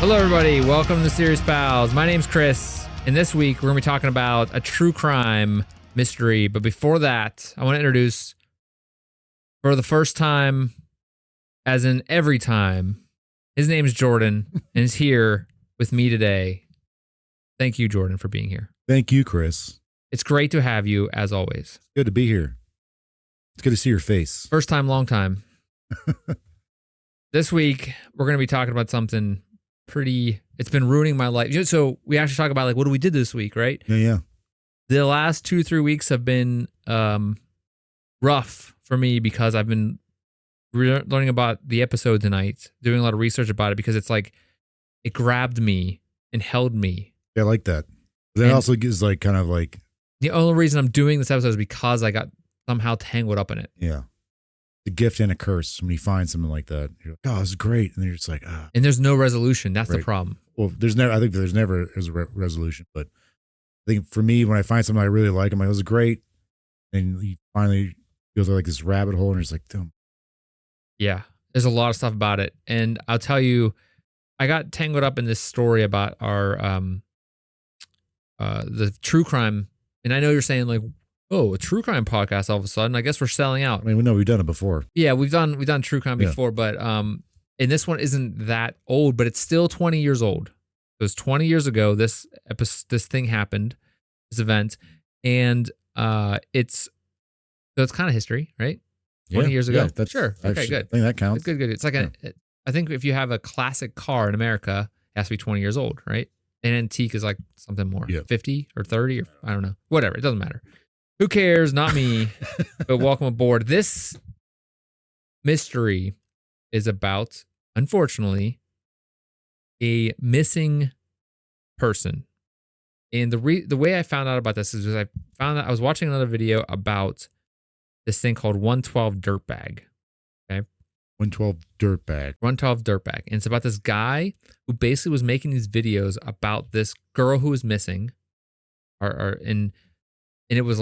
Hello, everybody. Welcome to Serious Pals. My name's Chris, and this week we're going to be talking about a true crime mystery. But before that, I want to introduce, for the first time, as in every time, his name is Jordan, and he's here with me today. Thank you, Jordan, for being here. Thank you, Chris. It's great to have you, as always. Good to be here. It's good to see your face. First time, long time. This week, we're going to be talking about something it's been ruining my life. So we actually talk about what we did this week, right? Yeah. The last 2-3 weeks have been rough for me because I've been learning about the episode tonight, doing a lot of research about it because it's like it grabbed me and held me. Yeah, I like that. But that also gives the only reason I'm doing this episode is because I got somehow tangled up in it. Yeah. The gift and a curse when you find something like that. You're like, oh, this is great. And then you're just like, ah. And there's no resolution. That's right. the problem. Well, I think there's never a resolution. But I think for me, when I find something I really like, I'm like, this is great. And you finally go through this rabbit hole and you're just like, damn. Yeah. There's a lot of stuff about it. And I'll tell you, I got tangled up in this story about our the true crime. And I know you're saying a true crime podcast all of a sudden. I guess we're selling out. I mean, we know we've done it before. Yeah, we've done true crime before, but and this one isn't that old, but it's still 20 years old. It was 20 years ago this thing happened, this event, and it's kind of history, right? 20 years ago. Yeah, that's sure. Okay, good. I think that counts. Good. It's like I think if you have a classic car in America, it has to be 20 years old, right? An antique is like something more, 50 or 30 or I don't know, whatever. It doesn't matter. Who cares? Not me. But welcome aboard. This mystery is about, unfortunately, a missing person. And the way I found out about this is I was watching another video about this thing called 112 Dirtbag. Okay. 112 Dirtbag. 112 Dirtbag. And it's about this guy who basically was making these videos about this girl who was missing. And it was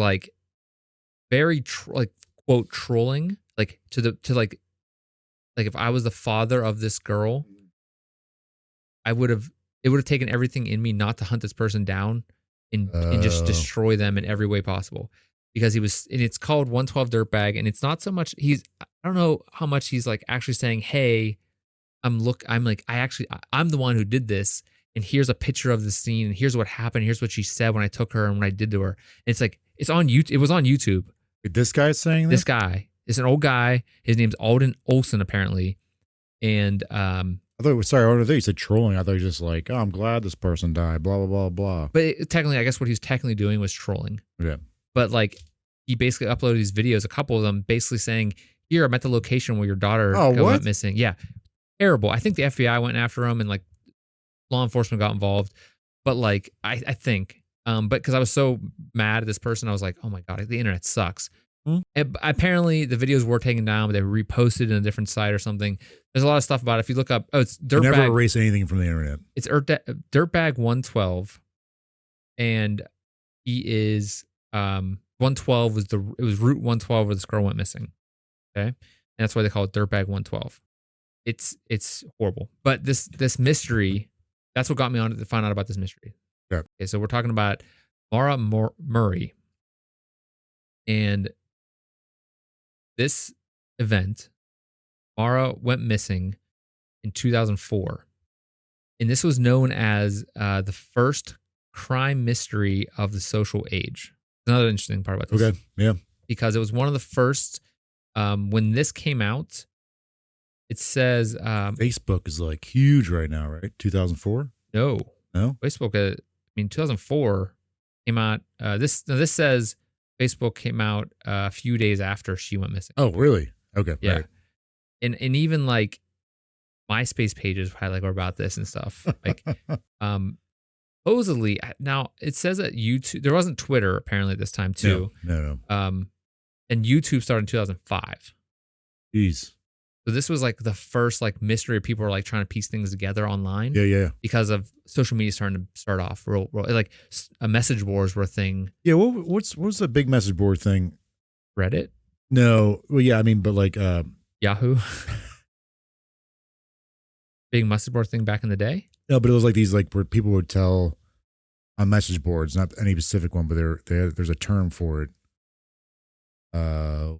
very quote trolling, if I was the father of this girl, it would have taken everything in me not to hunt this person down and just destroy them in every way possible, because and it's called 112 Dirtbag, and it's not so much I don't know how much he's actually saying, hey, I'm the one who did this, and here's a picture of the scene, and here's what happened, here's what she said when I took her and what I did to her. And it's on YouTube. It was on YouTube. This guy's saying this? This guy is an old guy. His name's Alden Olson, apparently. And I thought you said trolling. I thought he was just oh, I'm glad this person died, blah, blah, blah, blah. But technically, I guess what he's technically doing was trolling. Yeah. But he basically uploaded these videos, a couple of them basically saying, here, I'm at the location where your daughter went missing. Yeah. Terrible. I think the FBI went after him and law enforcement got involved. But I think, but because I was so mad at this person, I was like, oh my God, the internet sucks. And apparently the videos were taken down, but they were reposted in a different site or something. There's a lot of stuff about it. If you look up, it's Dirtbag. Never erase anything from the internet. It's Dirtbag 112. And he is, 112 it was Route 112 where this girl went missing. Okay. And that's why they call it Dirtbag 112. It's horrible. But this mystery, that's what got me on to find out about this mystery. Yeah. Okay, so we're talking about Maura Murray. And this event, Maura went missing in 2004. And this was known as the first crime mystery of the social age. Another interesting part about this. Okay, yeah. Because it was one of the first, when this came out, it says... Facebook is huge right now, right? 2004? No. Facebook, 2004 came out. This says Facebook came out a few days after she went missing. Oh, really? Okay. Yeah. Right. And even MySpace pages were about this and stuff. Supposedly, now it says that YouTube, there wasn't Twitter apparently at this time too. No. And YouTube started in 2005. Jeez. So this was the first mystery people were trying to piece things together online. Yeah. Because of social media starting to start off real a message boards were a thing. Yeah. What's the big message board thing? Reddit? No. Well, yeah. I mean, but Yahoo. Big message board thing back in the day. No, but it was like these like where people would tell on message boards, not any specific one, but there's a term for it. I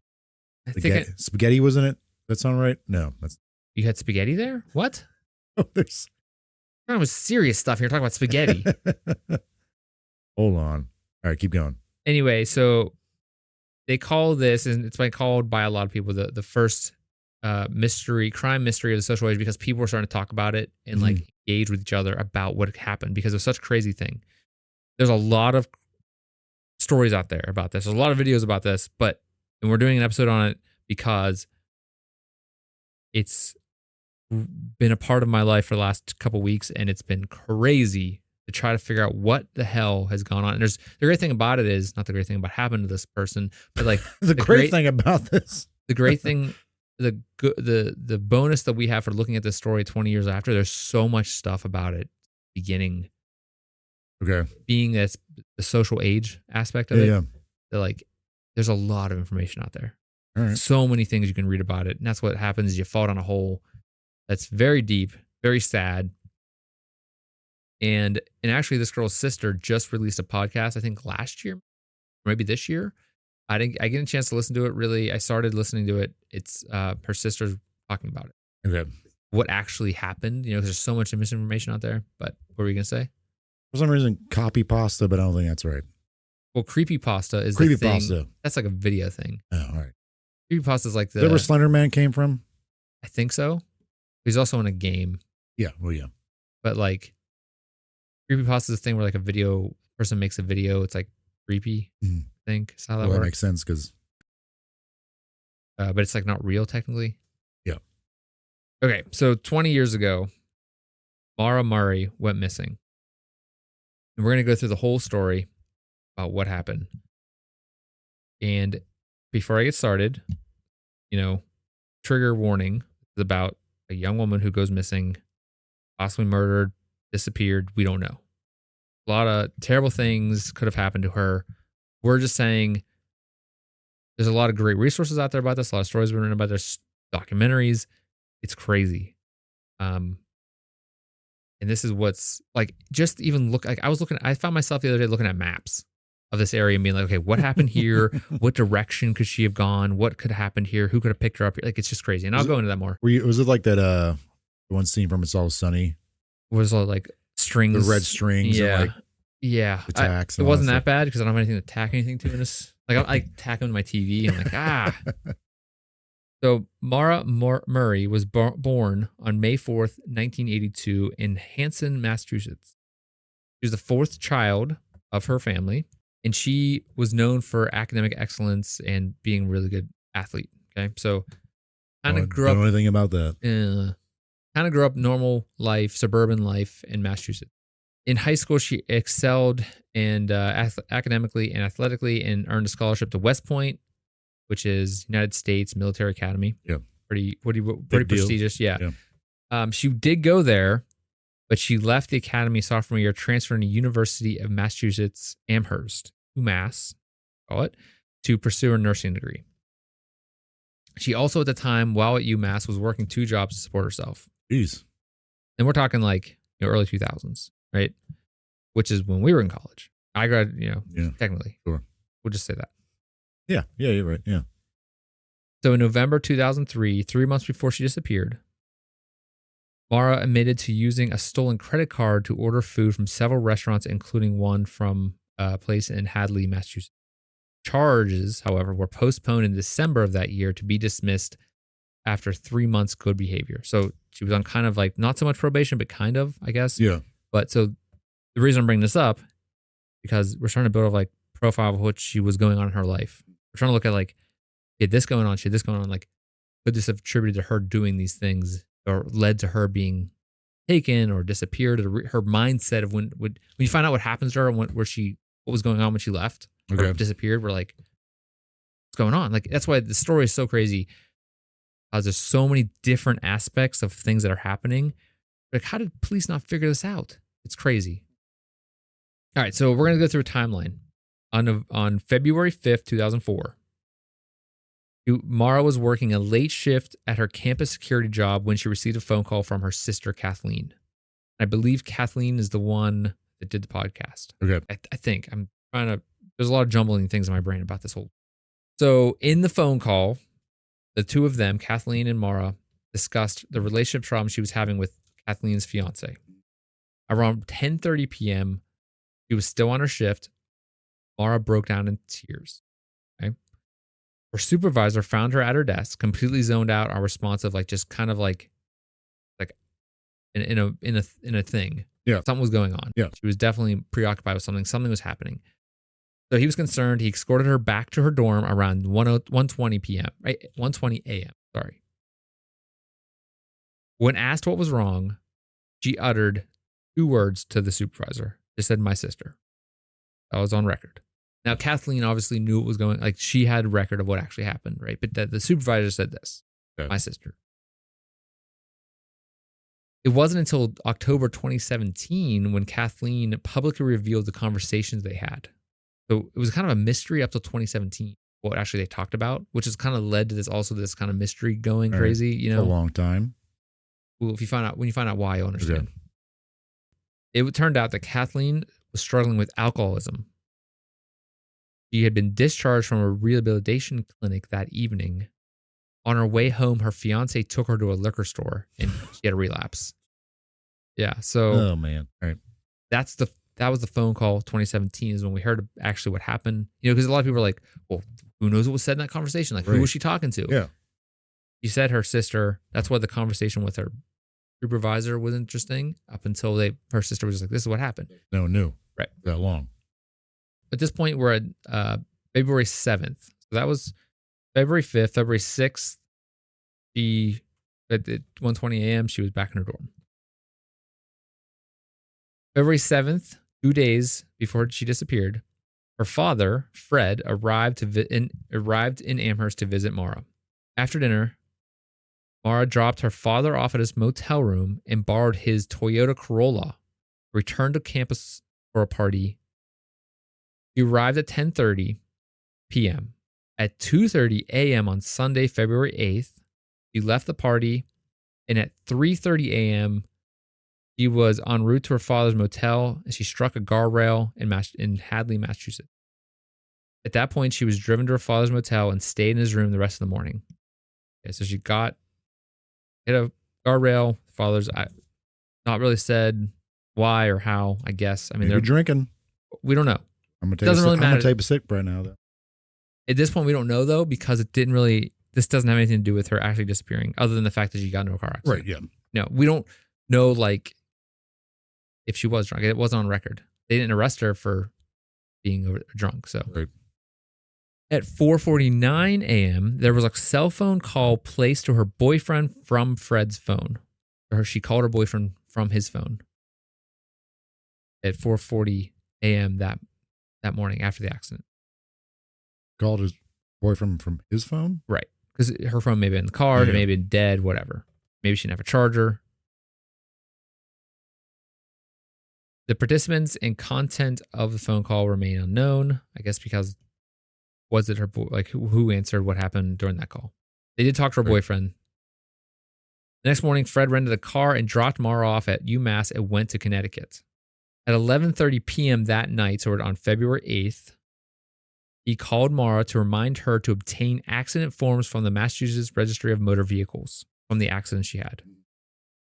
think spaghetti wasn't it? That sound right? No, that's you had spaghetti there. What? oh, there's. We're talking about serious stuff here. Talking about spaghetti. Hold on. All right, keep going. Anyway, so they call this, and it's been called by a lot of people the first crime mystery of the social age, because people were starting to talk about it and like engage with each other about what happened because it was such a crazy thing. There's a lot of stories out there about this. There's a lot of videos about this, and we're doing an episode on it because it's been a part of my life for the last couple weeks, and it's been crazy to try to figure out what the hell has gone on. And the great thing about it is, not the great thing about happened to this person, but like the great thing about this, the great thing, the bonus that we have for looking at this story 20 years after, there's so much stuff about it beginning. Okay. Being the social age aspect of it. Yeah. Like there's a lot of information out there. All right. So many things you can read about it. And that's what happens is you fall down a hole that's very deep, very sad. And actually this girl's sister just released a podcast, I think last year, maybe this year. I get a chance to listen to it. Really, I started listening to it. It's her sister's talking about it. Okay. What actually happened, because there's so much misinformation out there. But what were you going to say? For some reason, copy pasta, but I don't think that's right. Well, creepypasta is the thing. Creepypasta. That's like a video thing. Oh, all right. Creepypasta is like Is that where Slender Man came from? I think so. He's also in a game. Yeah, well, yeah. But like, creepypasta is a thing where like a video person makes a video. It's like creepy. I think is how that works. That makes sense because. But it's like not real technically. Yeah. Okay, so 20 years ago, Maura Murray went missing. And we're going to go through the whole story about what happened. And before I get started, trigger warning is about a young woman who goes missing, possibly murdered, disappeared. We don't know. A lot of terrible things could have happened to her. We're just saying there's a lot of great resources out there about this. A lot of stories have been written about this, documentaries. It's crazy. And this is what's like, just even look, like I found myself the other day looking at maps of this area and being like, okay, what happened here? What direction could she have gone? What could have happened here? Who could have picked her up? Like, it's just crazy. And I'll go into that more. Was it like that, the one scene from It's All Sunny? Was all like strings. The red strings. Yeah. And like attacks. It wasn't that bad because I don't have anything to tack anything to in this. Like, I tack them to my TV and I'm like, So Maura Murray was born on May 4th, 1982 in Hanson, Massachusetts. She was the fourth child of her family, and she was known for academic excellence and being a really good athlete. Okay, so kind of grew up. Don't know anything about that. Kind of grew up normal life, suburban life in Massachusetts. In high school, she excelled and academically and athletically, and earned a scholarship to West Point, which is United States Military Academy. Yeah. Pretty prestigious. Yeah. She did go there, but she left the academy sophomore year, transferring to University of Massachusetts Amherst, UMass, call it, to pursue her nursing degree. She also, at the time, while at UMass, was working 2 jobs to support herself. Jeez. And we're talking like early 2000s, right? Which is when we were in college. I graduated, technically. Sure. We'll just say that. Yeah, you're right. Yeah. So in November 2003, 3 months before she disappeared, Maura admitted to using a stolen credit card to order food from several restaurants, including one from a place in Hadley, Massachusetts. Charges, however, were postponed in December of that year to be dismissed after 3 months good behavior. So she was on kind of like not so much probation, but kind of, I guess. Yeah. But so the reason I'm bringing this up, because we're trying to build a like profile of what she was going on in her life. We're trying to look at like, she had this going on, like, could this have attributed to her doing these things or led to her being taken or disappeared, or her mindset of when you find out what happens to her and what was going on when she left or disappeared, we're like, what's going on? Like, that's why the story is so crazy. There's so many different aspects of things that are happening. Like, how did police not figure this out? It's crazy. All right, so we're going to go through a timeline. On February 5th, 2004, Maura was working a late shift at her campus security job when she received a phone call from her sister, Kathleen. I believe Kathleen is the one that did the podcast. Okay. I think. I'm trying to, there's a lot of jumbling things in my brain about this whole. So in the phone call, the two of them, Kathleen and Maura, discussed the relationship problems she was having with Kathleen's fiance. Around 10:30 p.m., she was still on her shift. Maura broke down in tears. Okay. Her supervisor found her at her desk, completely zoned out, unresponsive, like just kind of like in a thing. Yeah. Something was going on. Yeah. She was definitely preoccupied with something. Something was happening. So he was concerned. He escorted her back to her dorm around 1:20 p.m. Right? 1:20 a.m. Sorry. When asked what was wrong, she uttered 2 words to the supervisor. She said, "My sister." That was on record. Now, Kathleen obviously knew what was going, like she had record of what actually happened, right? But the supervisor said this, okay. "My sister." It wasn't until October 2017 when Kathleen publicly revealed the conversations they had. So it was kind of a mystery up till 2017, what actually they talked about, which has kind of led to this kind of mystery going crazy, you know? A long time. Well, when you find out why, you'll understand. Okay. It turned out that Kathleen was struggling with alcoholism. She had been discharged from a rehabilitation clinic that evening. On her way home, her fiance took her to a liquor store and she had a relapse. Yeah. So, oh man. All right. That was the phone call. 2017 is when we heard actually what happened. You know, because a lot of people are like, well, who knows what was said in that conversation? Like, who was she talking to? Yeah. She said her sister. That's why the conversation with her supervisor was interesting up until her sister was just like, this is what happened. No one knew. Right. That long. At this point, we're at February 7th. So that was February 5th, February 6th. She, at 1:20 a.m., she was back in her dorm. February 7th, 2 days before she disappeared, her father, Fred, arrived in Amherst to visit Maura. After dinner, Maura dropped her father off at his motel room and borrowed his Toyota Corolla, returned to campus for a party. He arrived at 10:30 p.m. At 2:30 a.m. on Sunday, February 8th, she left the party, and at 3:30 a.m., she was en route to her father's motel, and she struck a guardrail in Hadley, Massachusetts. At that point, she was driven to her father's motel and stayed in his room the rest of the morning. Okay, so she hit a guardrail. Father's not really said why or how, I guess. I mean, they're drinking. We don't know. I'm gonna take a sip right now, though. At this point, we don't know, though, because this doesn't have anything to do with her actually disappearing, other than the fact that she got into a car accident. Right, yeah. No, we don't know, like, if she was drunk. It wasn't on record. They didn't arrest her for being drunk, so. Right. At 4:49 a.m., there was a cell phone call placed to her boyfriend from Fred's phone. She called her boyfriend from his phone at 4:40 a.m. that morning after the accident. Called his boyfriend from his phone? Right. Because her phone may have been in the car, it may have been dead, whatever. Maybe she didn't have a charger. The participants and content of the phone call remain unknown, I guess because was it her who answered what happened during that call? They did talk to her boyfriend. The next morning, Fred rented a car and dropped Maura off at UMass and went to Connecticut. At 11:30 p.m. that night, so on February 8th, he called Maura to remind her to obtain accident forms from the Massachusetts Registry of Motor Vehicles from the accident she had.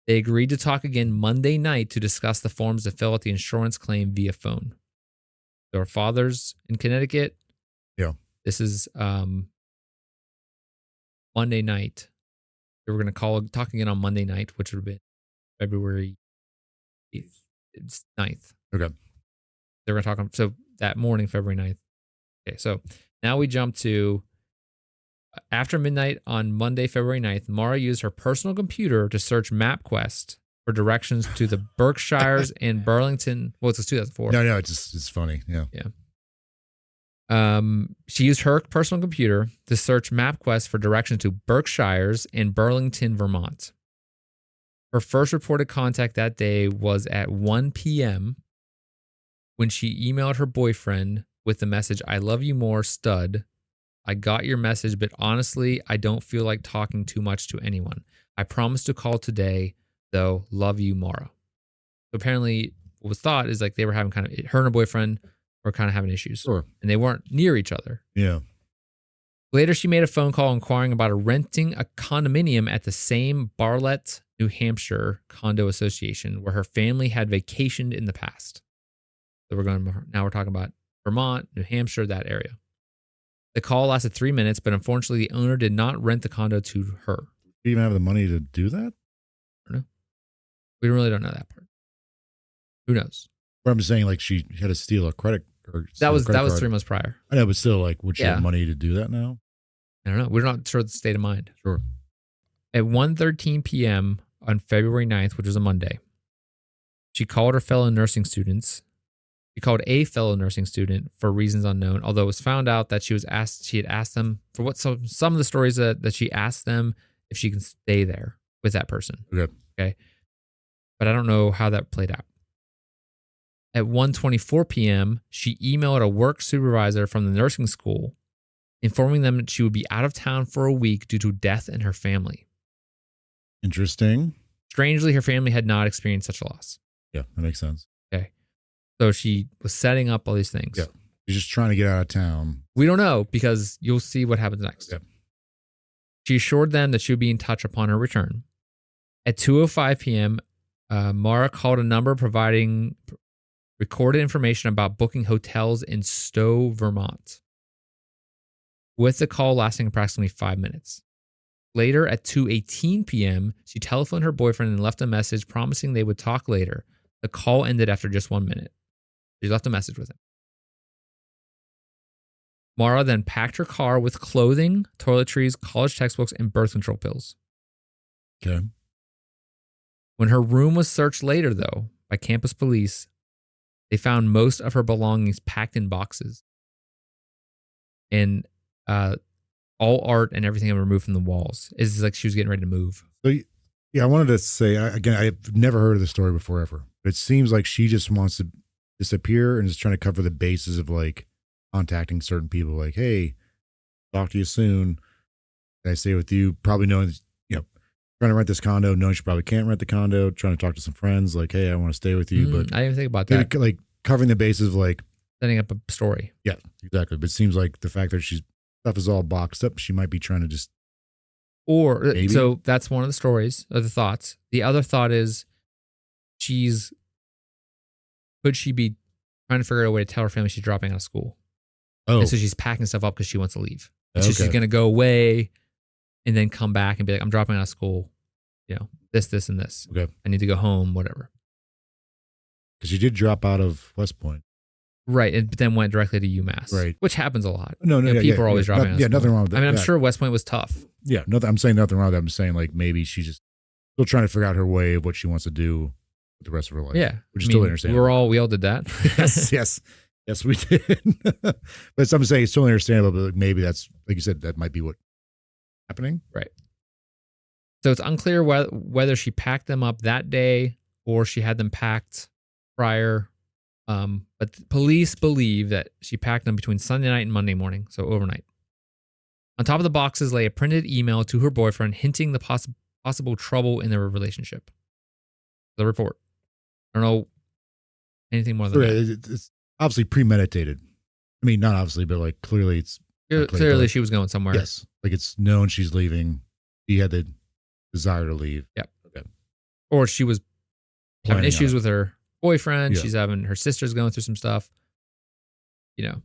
They agreed to talk again Monday night to discuss the forms to fill out the insurance claim via phone. So her father's in Connecticut. Yeah. This is Monday night. They were going to talk again on Monday night, which would have been February 8th. It's 9th. Okay. They were going to talk so that morning, February 9th. Okay, so now we jump to after midnight on Monday, February 9th, Maura used her personal computer to search MapQuest for directions to the Berkshires and Burlington. Well, it's 2004. No, it's funny. Yeah. Yeah. She used her personal computer to search MapQuest for directions to Berkshires and Burlington, Vermont. Her first reported contact that day was at 1 p.m. when she emailed her boyfriend with the message, "I love you more, stud. I got your message, but honestly, I don't feel like talking too much to anyone. I promise to call today, though. Love you, Maura." apparently what was thought is like they were having her and her boyfriend were kind of having issues. Sure. And they weren't near each other. Yeah. Later, she made a phone call inquiring about renting a condominium at the same Bartlett, New Hampshire condo association where her family had vacationed in the past. So now we're talking about Vermont, New Hampshire, that area. The call lasted 3 minutes, but unfortunately, the owner did not rent the condo to her. Do you even have the money to do that? I don't know. We really don't know that part. Who knows? But I'm just saying, like, she had to steal a credit or that was card. 3 months prior. I know, but still, like, would she have money to do that now? I don't know. We're not sure of the state of mind. Sure. At 1:13 p.m. on February 9th, which was a Monday, she called her fellow nursing students. She called a fellow nursing student for reasons unknown, although it was found out that she had asked them for what some of the stories that she asked them if she can stay there with that person. Okay. But I don't know how that played out. At 1:24 p.m., she emailed a work supervisor from the nursing school, informing them that she would be out of town for a week due to death in her family. Interesting. Strangely, her family had not experienced such a loss. Yeah, that makes sense. Okay. So she was setting up all these things. Yeah. She's just trying to get out of town. We don't know because you'll see what happens next. Yeah. She assured them that she would be in touch upon her return. At 2:05 p.m., Maura called a number providing recorded information about booking hotels in Stowe, Vermont, with the call lasting approximately 5 minutes. Later, at 2:18 p.m., she telephoned her boyfriend and left a message promising they would talk later. The call ended after just 1 minute. She left a message with him. Maura then packed her car with clothing, toiletries, college textbooks, and birth control pills. Okay. When her room was searched later, though, by campus police, they found most of her belongings packed in boxes. And all art and everything removed from the walls. It's like she was getting ready to move. So, yeah, I wanted to say, again, I've never heard of this story before ever. But it seems like she just wants to disappear and is trying to cover the bases of like contacting certain people like, hey, talk to you soon. Can I stay with you? Probably knowing, trying to rent this condo, knowing she probably can't rent the condo, trying to talk to some friends like, hey, I want to stay with you. But I didn't even think about that. Like covering the bases of like setting up a story. Yeah, exactly. But it seems like the fact that stuff is all boxed up, she might be trying to just. So that's one of the stories, or the thoughts. The other thought is could she be trying to figure out a way to tell her family she's dropping out of school? Oh. And so she's packing stuff up because she wants to leave. And so she's going to go away and then come back and be like, I'm dropping out of school. This, and this. Okay. I need to go home, whatever. Because she did drop out of West Point. Right. And then went directly to UMass. Right. Which happens a lot. No, people are always dropping out of school. nothing wrong with that. I mean, I'm sure West Point was tough. Yeah, I'm saying nothing wrong with that. I'm saying like maybe she's just still trying to figure out her way of what she wants to do with the rest of her life. Yeah. Which is totally understandable. We all did that. Yes, we did. But some say it's totally understandable, but maybe that's, like you said, that might be what's happening. Right. So it's unclear whether she packed them up that day or she had them packed prior. But the police believe that she packed them between Sunday night and Monday morning, so overnight. On top of the boxes lay a printed email to her boyfriend hinting the possible trouble in their relationship. The report. I don't know anything more than that. It's obviously premeditated. I mean, not obviously, but like clearly it's... Clearly she was going somewhere. Yes. Like it's known she's leaving. She had the desire to leave. Yep. Okay. Or she was having issues with her boyfriend. Yeah. She's having, her sister's going through some stuff. Because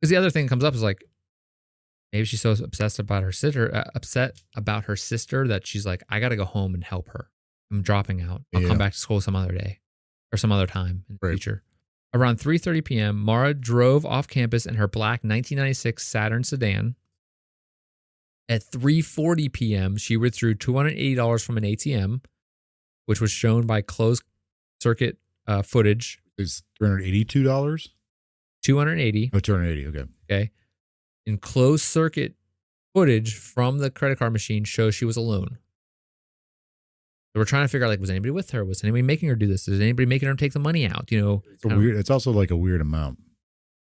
the other thing that comes up is like, maybe she's so upset about her sister that she's like, I got to go home and help her. I'm dropping out. I'll come back to school some other day or some other time in the future. Around 3:30 p.m., Maura drove off campus in her black 1996 Saturn sedan. At 3:40 p.m., she withdrew $280 from an ATM, which was shown by closed circuit footage. It's $382? $280. Oh, $280, okay. Okay. In closed circuit footage from the credit card machine shows she was alone. So we're trying to figure out, like, was anybody with her? Was anybody making her do this? Was anybody making her take the money out? It's also like a weird amount.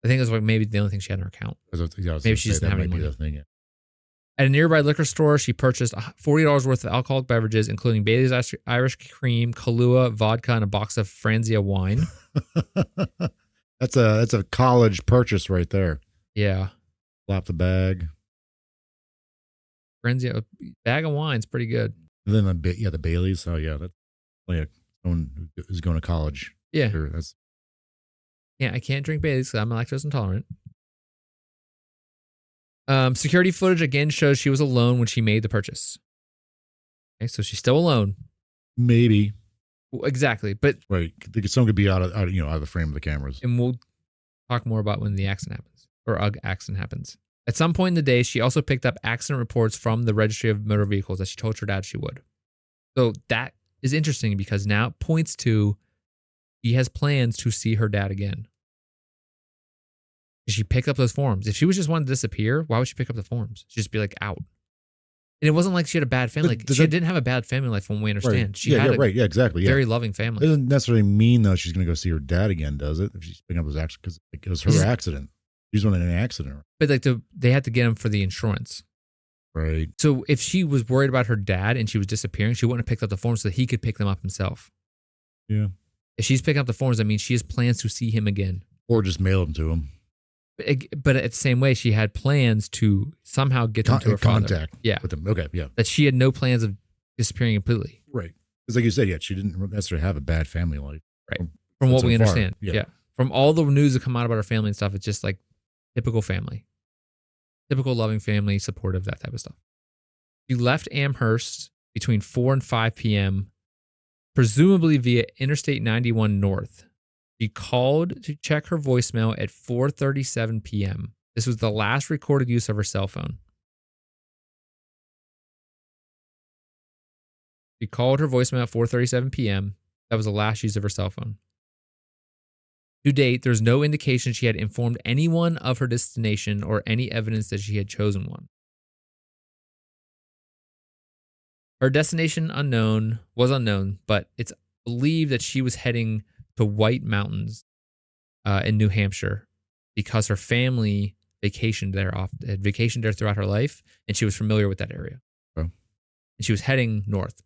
I think it was like maybe the only thing she had in her account. Maybe she just didn't have any money. At a nearby liquor store, she purchased $40 worth of alcoholic beverages, including Bailey's Irish Cream, Kahlua, vodka, and a box of Franzia wine. That's a college purchase right there. Yeah. Flop the bag. Franzia, a bag of wine's pretty good. And then the Baileys. Oh yeah, that's like someone who's going to college. Yeah. Sure, that's. Yeah, I can't drink Baileys because I'm lactose intolerant. Security footage again shows she was alone when she made the purchase. Okay, so she's still alone. Maybe. Well, exactly, but right, someone could be out of the frame of the cameras. And we'll talk more about when the accident happens or accident happens. At some point in the day, she also picked up accident reports from the Registry of Motor Vehicles that she told her dad she would. So that is interesting because now it points to she has plans to see her dad again. She picked up those forms. If she was just wanting to disappear, why would she pick up the forms? She'd just be like out. And it wasn't like she had a bad family. She didn't have a bad family life from what we understand. Right. She had a exactly. very loving family. It doesn't necessarily mean though she's going to go see her dad again, does it? If she's picking up those accidents because it was her accident. She's one in an accident. But they had to get him for the insurance. Right. So if she was worried about her dad and she was disappearing, she wouldn't have picked up the forms so that he could pick them up himself. Yeah. If she's picking up the forms, that means she has plans to see him again. Or just mail them to him. But at the same way, she had plans to somehow get them to her contact father. with them. Okay, yeah. That she had no plans of disappearing completely. Right. Because like you said, she didn't necessarily have a bad family life. Right. From what we understand. Yeah. From all the news that come out about her family and stuff, it's just like typical family. Typical loving family, supportive, that type of stuff. She left Amherst between 4 and 5 p.m., presumably via Interstate 91 North. She called to check her voicemail at 4:37 p.m. This was the last recorded use of her cell phone. She called her voicemail at 4:37 p.m. That was the last use of her cell phone. To date, there's no indication she had informed anyone of her destination or any evidence that she had chosen one. Her destination was unknown, but it's believed that she was heading to White Mountains in New Hampshire because her family had vacationed there throughout her life, and she was familiar with that area. Oh. And she was heading north.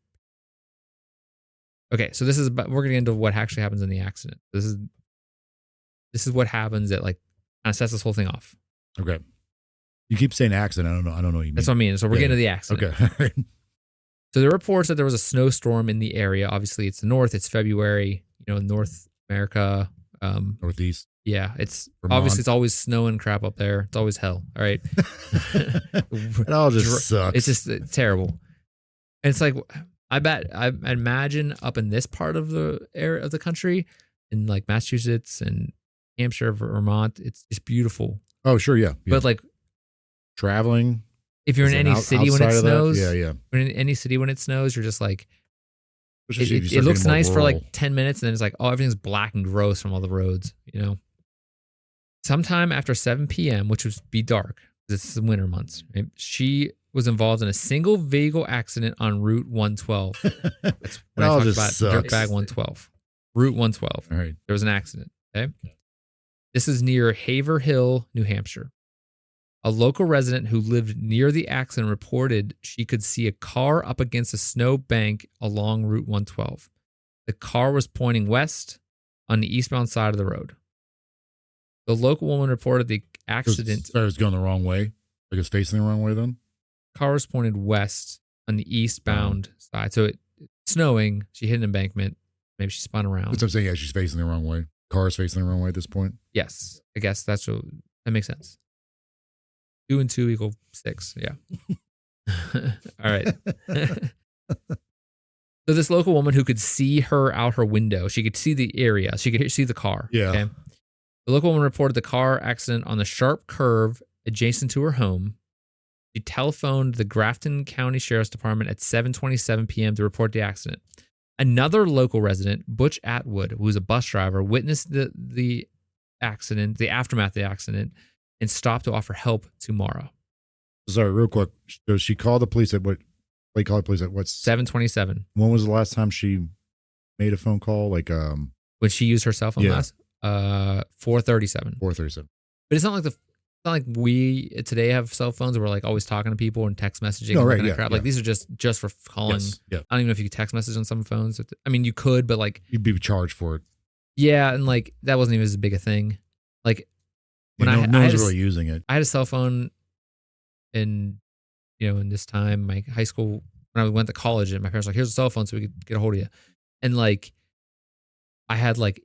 Okay, so we're going to get into what actually happens in the accident. This is what happens that kind of sets this whole thing off. Okay. You keep saying accident. I don't know what you mean. That's what I mean. So we're getting to the accident. Okay. So there are reports that there was a snowstorm in the area. Obviously, it's the north. It's February. North America. Northeast. Yeah, it's Vermont. Obviously it's always snow and crap up there. It's always hell. All right. It all just sucks. It's terrible. And it's like I imagine up in this part of the area of the country, in like Massachusetts and Hampshire, Vermont, it's just beautiful. Oh, sure, yeah. But traveling. If you're in any city when it snows, yeah. In any city when it snows, you're just like, it looks nice for like 10 minutes, and then it's like, oh, everything's black and gross from all the roads, Sometime after 7 p.m., which would be dark, this is the winter months, right? She was involved in a single vehicle accident on Route 112. That's when I talked about Dirtbag 112. Route 112. All right. There was an accident, okay? This is near Haverhill, New Hampshire. A local resident who lived near the accident reported she could see a car up against a snow bank along Route 112. The car was pointing west on the eastbound side of the road. The local woman reported the accident. So it was going the wrong way? Like it's facing the wrong way then? Car was pointed west on the eastbound side. So it's snowing. She hit an embankment. Maybe she spun around. That's what I'm saying. Yeah, she's facing the wrong way. Car is facing the wrong way at this point? Yes. I guess that makes sense. 2 and 2 equal 6. Yeah. All right. So this local woman who could see her out her window, she could see the area. She could see the car. Yeah. Okay? The local woman reported the car accident on the sharp curve adjacent to her home. She telephoned the Grafton County Sheriff's Department at 7:27 p.m. to report the accident. Another local resident, Butch Atwood, who was a bus driver, witnessed the accident, the aftermath of the accident, and stopped to offer help to Maura. Sorry, real quick. So she called the police at what? They called the police at what? 7:27. When was the last time she made a phone call? When she used her cell phone last? 4:37. 4:37. But it's not like not like we today have cell phones where we're like always talking to people and text messaging. No, and right, kind of yeah, crap. yeah. Like these are just for calling. Yes, yeah. I don't even know if you could text message on some phones. I mean, you could, but like You'd be charged for it. yeah, and like that wasn't even as big a thing. Like when no one's really using it. I had a cell phone in in this time, my high school when I went to college, and my parents were like, here's a cell phone so we could get a hold of you. And like I had like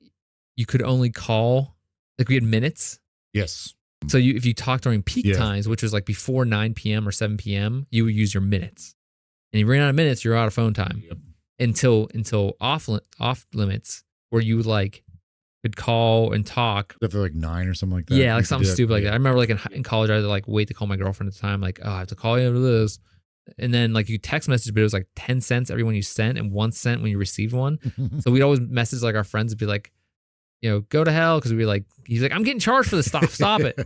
you could only call like we had minutes. Yes. So if you talk during peak Yeah. times, which was like before 9 p.m. or 7 p.m., you would use your minutes. And you ran out of minutes, you're out of phone time. Yep. Until off limits where you like could call and talk. After like 9 or something like that. Yeah, You like could something do that. stupid like Yeah. that. I remember like in college, I had to like wait to call my girlfriend at the time. Like, oh, I have to call you after this. And then like you text message, but it was like 10 cents every one you sent and 1 cent when you received one. So we'd always message like our friends and be like, go to hell. Cause we'd be like, he's like, I'm getting charged for this stuff. Stop it.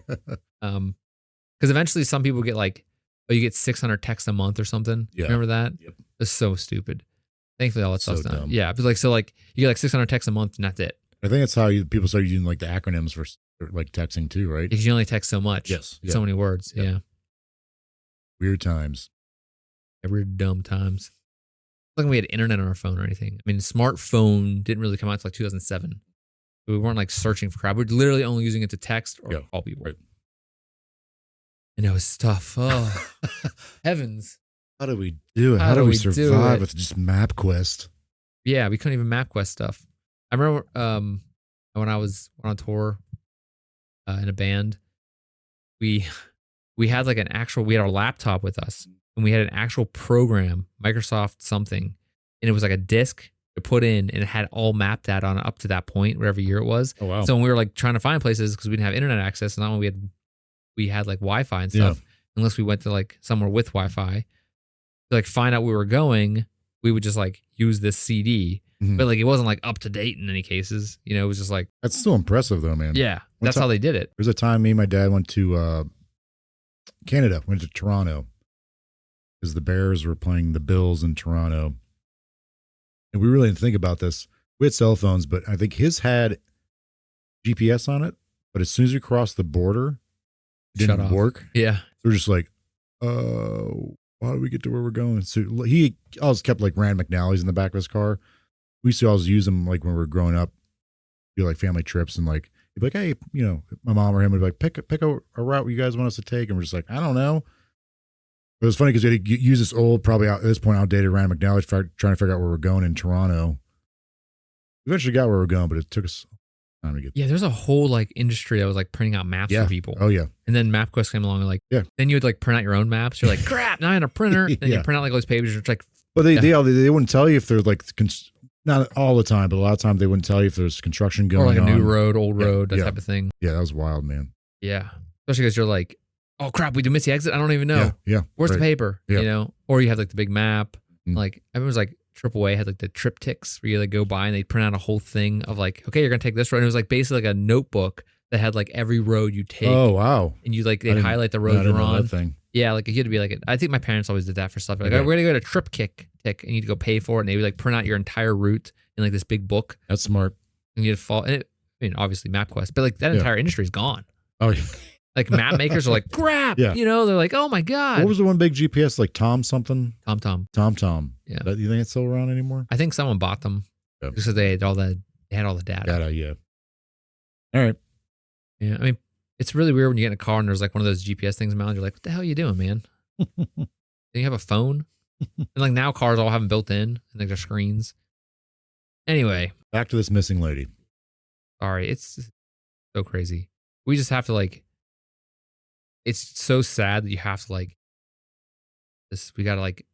Cause eventually some people get like, oh, you get 600 texts a month or something. Yeah. Remember that? Yep. It's so stupid. Thankfully all that So stuff's done. dumb. Yeah. But like, so like you get like 600 texts a month and that's it. I think that's how people start using like the acronyms for like texting too, right? Because you only text so much. Yes. So many words. Yep. Yeah. Weird times. Every dumb times. It's like we had internet on our phone or anything. I mean, smartphone didn't really come out until like 2007. We weren't like searching for crap. We were literally only using it to text or call people. Right. And it was tough. Oh, heavens. How do we do it? How How do do we we do survive it? with just MapQuest? Yeah, we couldn't even MapQuest stuff. I remember when I was on tour in a band, we had like we had our laptop with us and we had an actual program, Microsoft something, and it was like a disk to put in and it had all map data on it up to that point, whatever year it was. Oh, wow. So when we were like trying to find places because we didn't have internet access, and not when we had like Wi-Fi and stuff, unless we went to like somewhere with Wi-Fi to like find out where we were going, we would just like use this CD. Mhm. But like it wasn't like up to date in any cases. It was just like That's still impressive though, man. yeah, that's how they did it. There's a time me and my dad went to Canada, went to Toronto because the Bears were playing the Bills in Toronto. And we really didn't think about this. We had cell phones, but I think his had GPS on it. But as soon as we crossed the border, it Shut didn't off. work. Yeah. So we're just like, how do we get to where we're going? So he always kept like Rand McNally's in the back of his car. We used to always use them like when we were growing up, do like family trips and like, he'd be like, hey, my mom or him would be like, pick a route you guys want us to take. And we're just like, I don't know. It was funny because they use this old, probably at this point outdated Rand McNally trying to figure out where we're going in Toronto. We eventually got where we're going, but it took us time to get there. Yeah, there's a whole like industry that was like printing out maps for people. Oh yeah. And then MapQuest came along and like, then you would like print out your own maps. You're like, crap, now I had a printer. Then you print out like all these pages. It's like, but they wouldn't tell you if there's like, not all the time, but a lot of times they wouldn't tell you if there's construction going on. or like a new road, old road, that yeah. type of thing. Yeah, that was wild, man. Yeah. Especially because you're like, oh crap, we do miss the exit. I don't even know. Yeah. Where's right. the paper? Yeah. Or you have like the big map. Mm. Like everyone was like AAA had like the triptychs where you like go by and they print out a whole thing of like, okay, you're gonna take this road. And it was like basically like a notebook that had like every road you take. Oh wow. And you like they'd highlight the road you're on. That thing. Yeah, like you had to be like I think my parents always did that for stuff. Like, Okay. oh, we're gonna go to Tripkick and you had to go pay for it, and they would like print out your entire route in like this big book. That's smart. And you'd fall. And obviously MapQuest, but like that entire industry is gone. Oh yeah. Like map makers are like, crap. Yeah. They're like, oh my god. What was the one big GPS like Tom something? TomTom. Yeah. You think it's still around anymore? I think someone bought them because they had all the data. Yeah. All right. Yeah. I mean, it's really weird when you get in a car and there's like one of those GPS things mounted. You're like, what the hell are you doing, man? Then you have a phone. And like now cars all have them built in and like their screens. Anyway. Back to this missing lady. Sorry. It's so crazy. We just have to like, it's so sad that you have to like, we got to like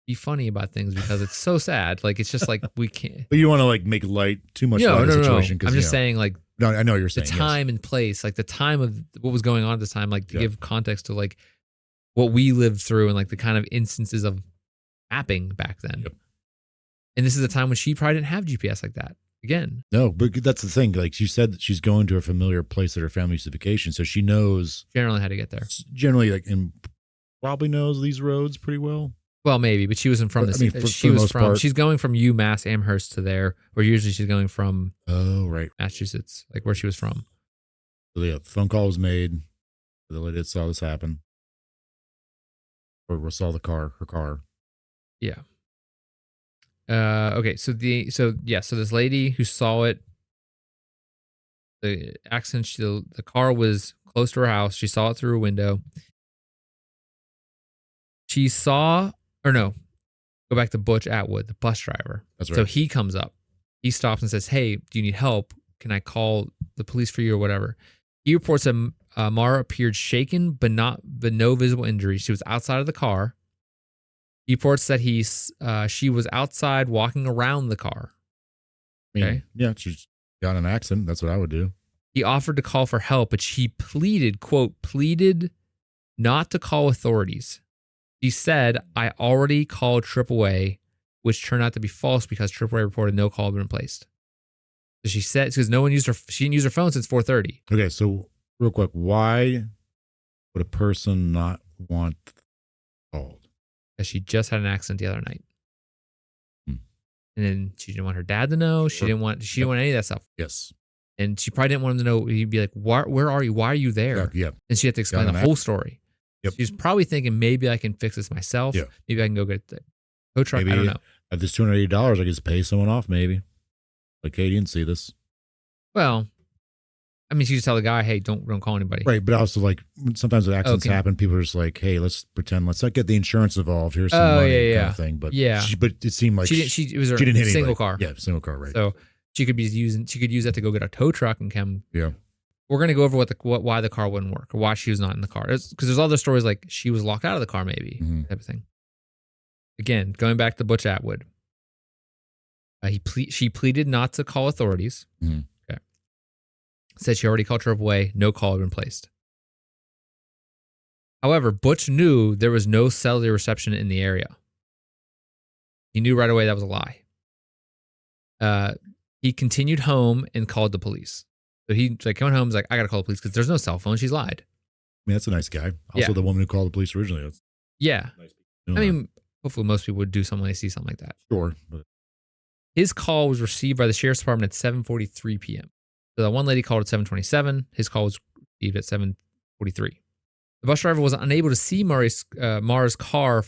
be funny about things because it's so sad. Like, it's just like, we can't. But you want to like make light too much light of the situation. I'm just saying like, no, I know what you're saying. The time and place, like the time of what was going on at this time, like to give context to like what we lived through and like the kind of instances of mapping back then. Yep. And this is a time when she probably didn't have GPS like that. Again. No, but that's the thing. Like she said that she's going to a familiar place that her family used to vacation. So she knows generally how to get there. Generally, like, and probably knows these roads pretty well. Well, maybe, but she wasn't from this. She's going from UMass Amherst to there, where usually she's going from Massachusetts, like where she was from. So yeah, the phone call was made. The lady that saw this happen. Or saw her car. Yeah. Okay. So this lady who saw it, the accident, the car was close to her house. She saw it through a window. Go back to Butch Atwood, the bus driver. That's right. So he comes up. He stops and says, "Hey, do you need help? Can I call the police for you or whatever?" He reports that Maura appeared shaken, but no visible injuries. She was outside of the car. He reports that she was outside walking around the car. Okay. Yeah, she's got an accident. That's what I would do. He offered to call for help, but she pleaded not to call authorities. She said, "I already called AAA," which turned out to be false because AAA reported no call had been placed. So she said, because she didn't use her phone since 4:30. Okay, so real quick, why would a person not want called? Because she just had an accident the other night. And then she didn't want her dad to know. She didn't want any of that stuff. Yes. And she probably didn't want him to know. He'd be like, where are you? Why are you there? Yeah. And she had to explain the whole story. Yep. She's probably thinking, maybe I can fix this myself. Yeah. Maybe I can go get the tow truck. Maybe I don't know. At this $280, I could pay someone off maybe. Like, hey, you didn't see this. Well, I mean, she just tell the guy, hey, don't call anybody. Right, but also like sometimes when accidents happen, people are just like, hey, let's not get the insurance involved. Here's some money kind of thing. But but it seemed like it was her didn't hit single anybody. car. Yeah, single car, right. So she could use that to go get a tow truck and come. Yeah. We're gonna go over why the car wouldn't work or why she was not in the car. Because there's other stories like she was locked out of the car, maybe type of thing. Again, going back to Butch Atwood, she pleaded not to call authorities. Mm-hmm. Okay, said she already called AAA, no call had been placed. However, Butch knew there was no cellular reception in the area. He knew right away that was a lie. He continued home and called the police. So he coming home, he's like, I gotta call the police because there's no cell phone. She's lied. I mean, that's a nice guy. Also, the woman who called the police originally. That's nice. I mean, hopefully most people would do something when they see something like that. Sure. But his call was received by the sheriff's department at 7:43 p.m. So that one lady called at 7:27. His call was received at 7:43. The bus driver was unable to see Maura's car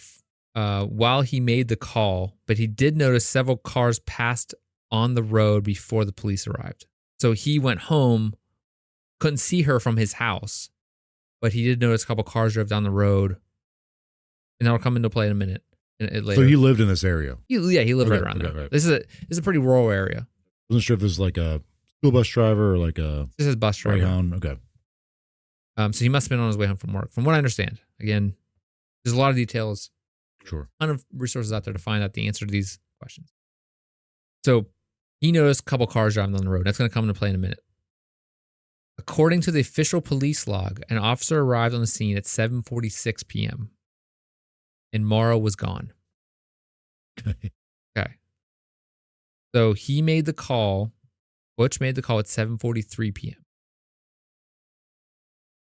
while he made the call, but he did notice several cars passed on the road before the police arrived. So he went home, couldn't see her from his house, but he did notice a couple cars drove down the road, and that'll come into play in a minute. Later. So he lived in this area? He lived right around there. Right. This is a pretty rural area. I wasn't sure if this was like a school bus driver or like a... This is bus driver. Greyhound. Okay. So he must have been on his way home from work. From what I understand, again, there's a lot of details. Sure. A ton of resources out there to find out the answer to these questions. So he noticed a couple cars driving down the road. That's going to come into play in a minute. According to the official police log, an officer arrived on the scene at 7:46 p.m. and Maura was gone. Okay. So he made the call. Butch made the call at 7:43 p.m.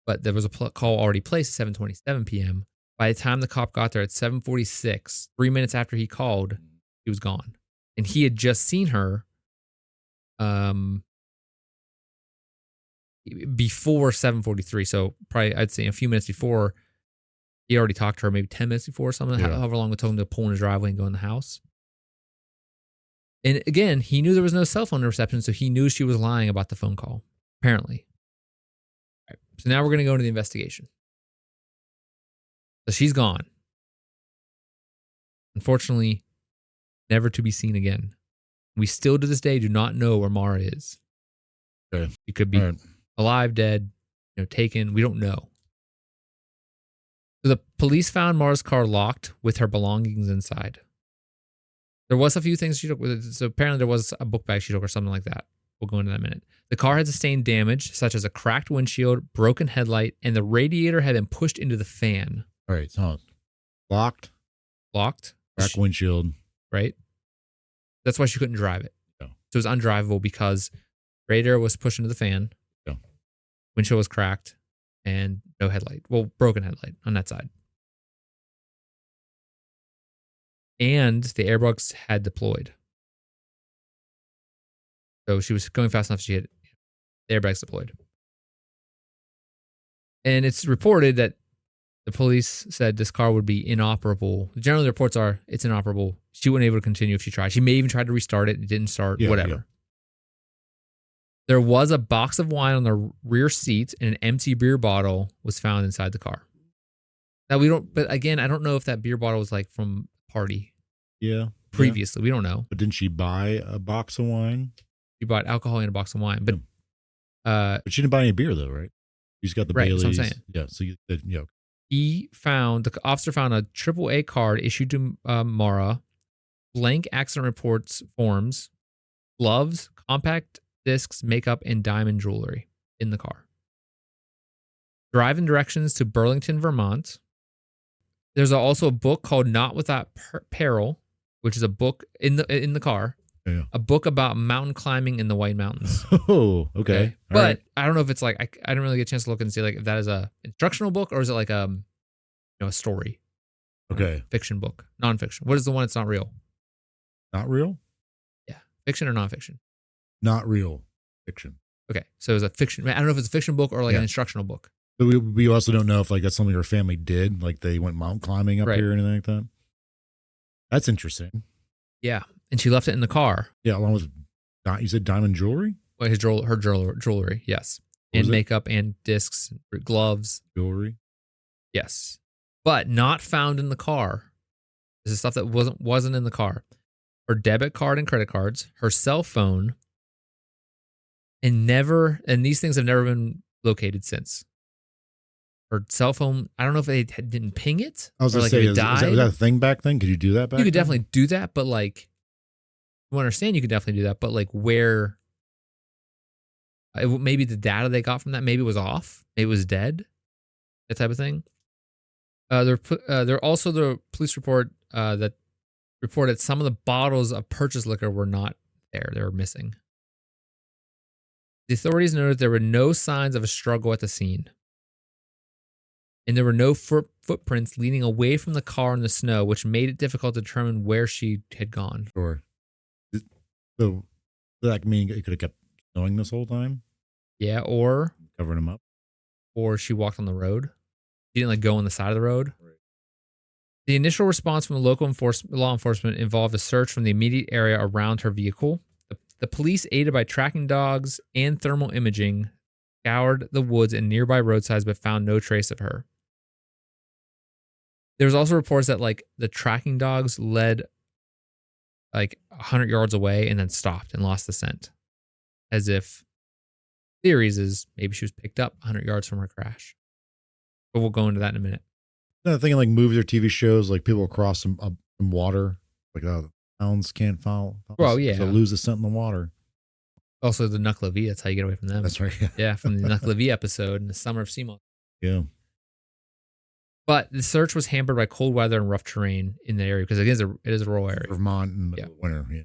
But there was a call already placed at 7:27 p.m. By the time the cop got there at 7:46, 3 minutes after he called, he was gone. And he had just seen her before 7:43. So probably I'd say a few minutes before, he already talked to her, maybe 10 minutes before or something, however long it took him to pull in his driveway and go in the house. And again, he knew there was no cell phone reception, so he knew she was lying about the phone call, apparently. All right, so now we're going to go into the investigation. So she's gone. Unfortunately, never to be seen again. We still to this day do not know where Maura is. Okay. She could be alive, dead, taken. We don't know. So the police found Maura's car locked with her belongings inside. There was a few things she took with it. So apparently there was a book bag she took or something like that. We'll go into that in a minute. The car had sustained damage, such as a cracked windshield, broken headlight, and the radiator had been pushed into the fan. All right. So locked. Cracked windshield. Right. That's why she couldn't drive it. Yeah. So it was undrivable because radiator was pushed into the fan. Yeah. Windshield was cracked and no headlight. Well, broken headlight on that side. And the airbags had deployed. So she was going fast enough. She had the airbags deployed. And it's reported that the police said this car would be inoperable. Generally, the reports are it's inoperable. She wouldn't be able to continue if she tried. She may even try to restart it. It didn't start, whatever. Yeah. There was a box of wine on the rear seat and an empty beer bottle was found inside the car. Now, but again, I don't know if that beer bottle was like from a party. Yeah. Previously. We don't know. But didn't she buy a box of wine? She bought alcohol and a box of wine. But but she didn't buy any beer, though, right? She's got the Baileys. That's what I'm saying. Yeah. So, the officer found a AAA card issued to Maura, blank accident reports forms, gloves, compact discs, makeup, and diamond jewelry in the car. Driving directions to Burlington, Vermont. There's also a book called Not Without Peril, which is a book in the car. Yeah. A book about mountain climbing in the White Mountains. Oh, okay. But right. I don't know if it's like I didn't really get a chance to look and see like if that is a instructional book or is it like a story. Okay. Fiction book, nonfiction. What is the one that's not real? Not real? Yeah. Fiction or nonfiction? Not real. Fiction. Okay. So it's a fiction. I don't know if it's a fiction book or like an instructional book. But we also don't know if like that's something her family did, like they went mountain climbing up here or anything like that. That's interesting. Yeah. And she left it in the car. Yeah, along with, you said diamond jewelry? Well, her jewelry, yes. And makeup and discs, gloves. Jewelry? Yes. But not found in the car. This is stuff that wasn't in the car. Her debit card and credit cards, her cell phone, and these things have never been located since. Her cell phone, I don't know if they didn't ping it. I was going to say, was that a thing back then? Could you do that back then? You could definitely do that, but like, you understand you could definitely do that, but like where, maybe the data they got from that, maybe it was off, maybe it was dead, that type of thing. There also the police report that reported some of the bottles of purchased liquor were not there. They were missing. The authorities noted there were no signs of a struggle at the scene. And there were no footprints leading away from the car in the snow, which made it difficult to determine where she had gone. Sure. So that mean it could have kept snowing this whole time? Yeah, or covering them up. Or she walked on the road. She didn't like go on the side of the road. Right. The initial response from the local law enforcement involved a search from the immediate area around her vehicle. The police, aided by tracking dogs and thermal imaging, scoured the woods and nearby roadsides but found no trace of her. There was also reports that like the tracking dogs led like 100 yards away and then stopped and lost the scent. As if theories is maybe she was picked up 100 yards from her crash. But we'll go into that in a minute. Another thing in like movies or TV shows, like people cross some water, like hounds can't follow. Well, yeah. So lose the scent in the water. Also the Nuclavie, that's how you get away from them. That's right. Yeah, from the Nuclavie episode in the Summer of Seamoth. Yeah. But the search was hampered by cold weather and rough terrain in the area because it is a rural area. Vermont in the winter, yeah.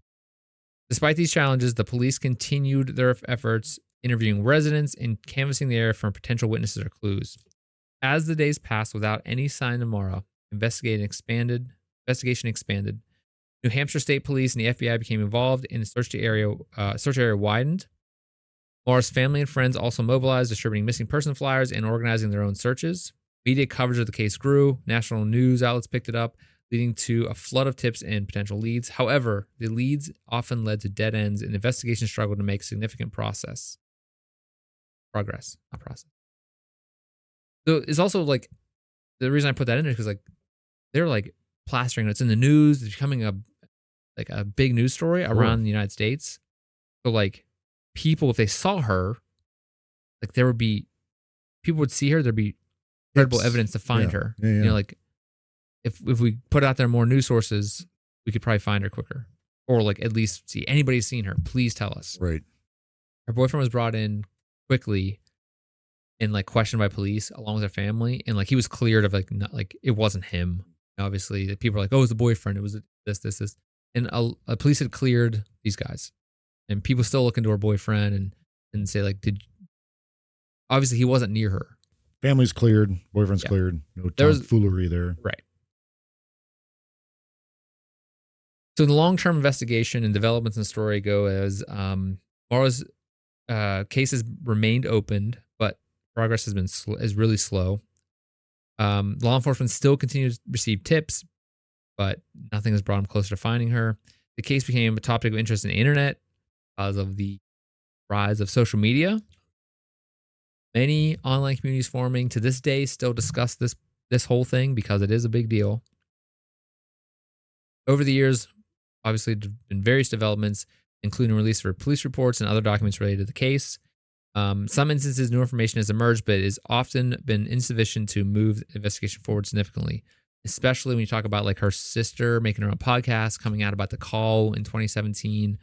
Despite these challenges, the police continued their efforts, interviewing residents and canvassing the area for potential witnesses or clues. As the days passed without any sign of Maura, investigation expanded. New Hampshire State Police and the FBI became involved, and the search area widened. Maura's family and friends also mobilized, distributing missing person flyers and organizing their own searches. Media coverage of the case grew. National news outlets picked it up, leading to a flood of tips and potential leads. However, the leads often led to dead ends, and the investigation struggled to make significant progress. So it's also like the reason I put that in there because like they're like plastering it. It's in the news. It's becoming a big news story around the United States. So like people, if they saw her, like people would see her. There'd be credible evidence to find her. Yeah. You know, like if we put out there more news sources, we could probably find her quicker, or like at least see anybody's seen her. Please tell us. Right. Her boyfriend was brought in quickly and like questioned by police along with her family, and like he was cleared of like not like it wasn't him. Obviously, the people were like, "Oh, it was the boyfriend. It was this," and a police had cleared these guys, and people still look into her boyfriend and say like, obviously he wasn't near her. Family's cleared, boyfriend's cleared. No tomfoolery there. Right. So the long-term investigation and developments in the story go as Maura's cases remained opened, but progress has been is really slow. Law enforcement still continues to receive tips, but nothing has brought them closer to finding her. The case became a topic of interest in the internet because of the rise of social media. Many online communities forming to this day still discuss this whole thing because it is a big deal. Over the years, obviously, there have been various developments, including release for police reports and other documents related to the case. Some instances, new information has emerged, but it has often been insufficient to move the investigation forward significantly, especially when you talk about like her sister making her own podcast, coming out about the call in 2017.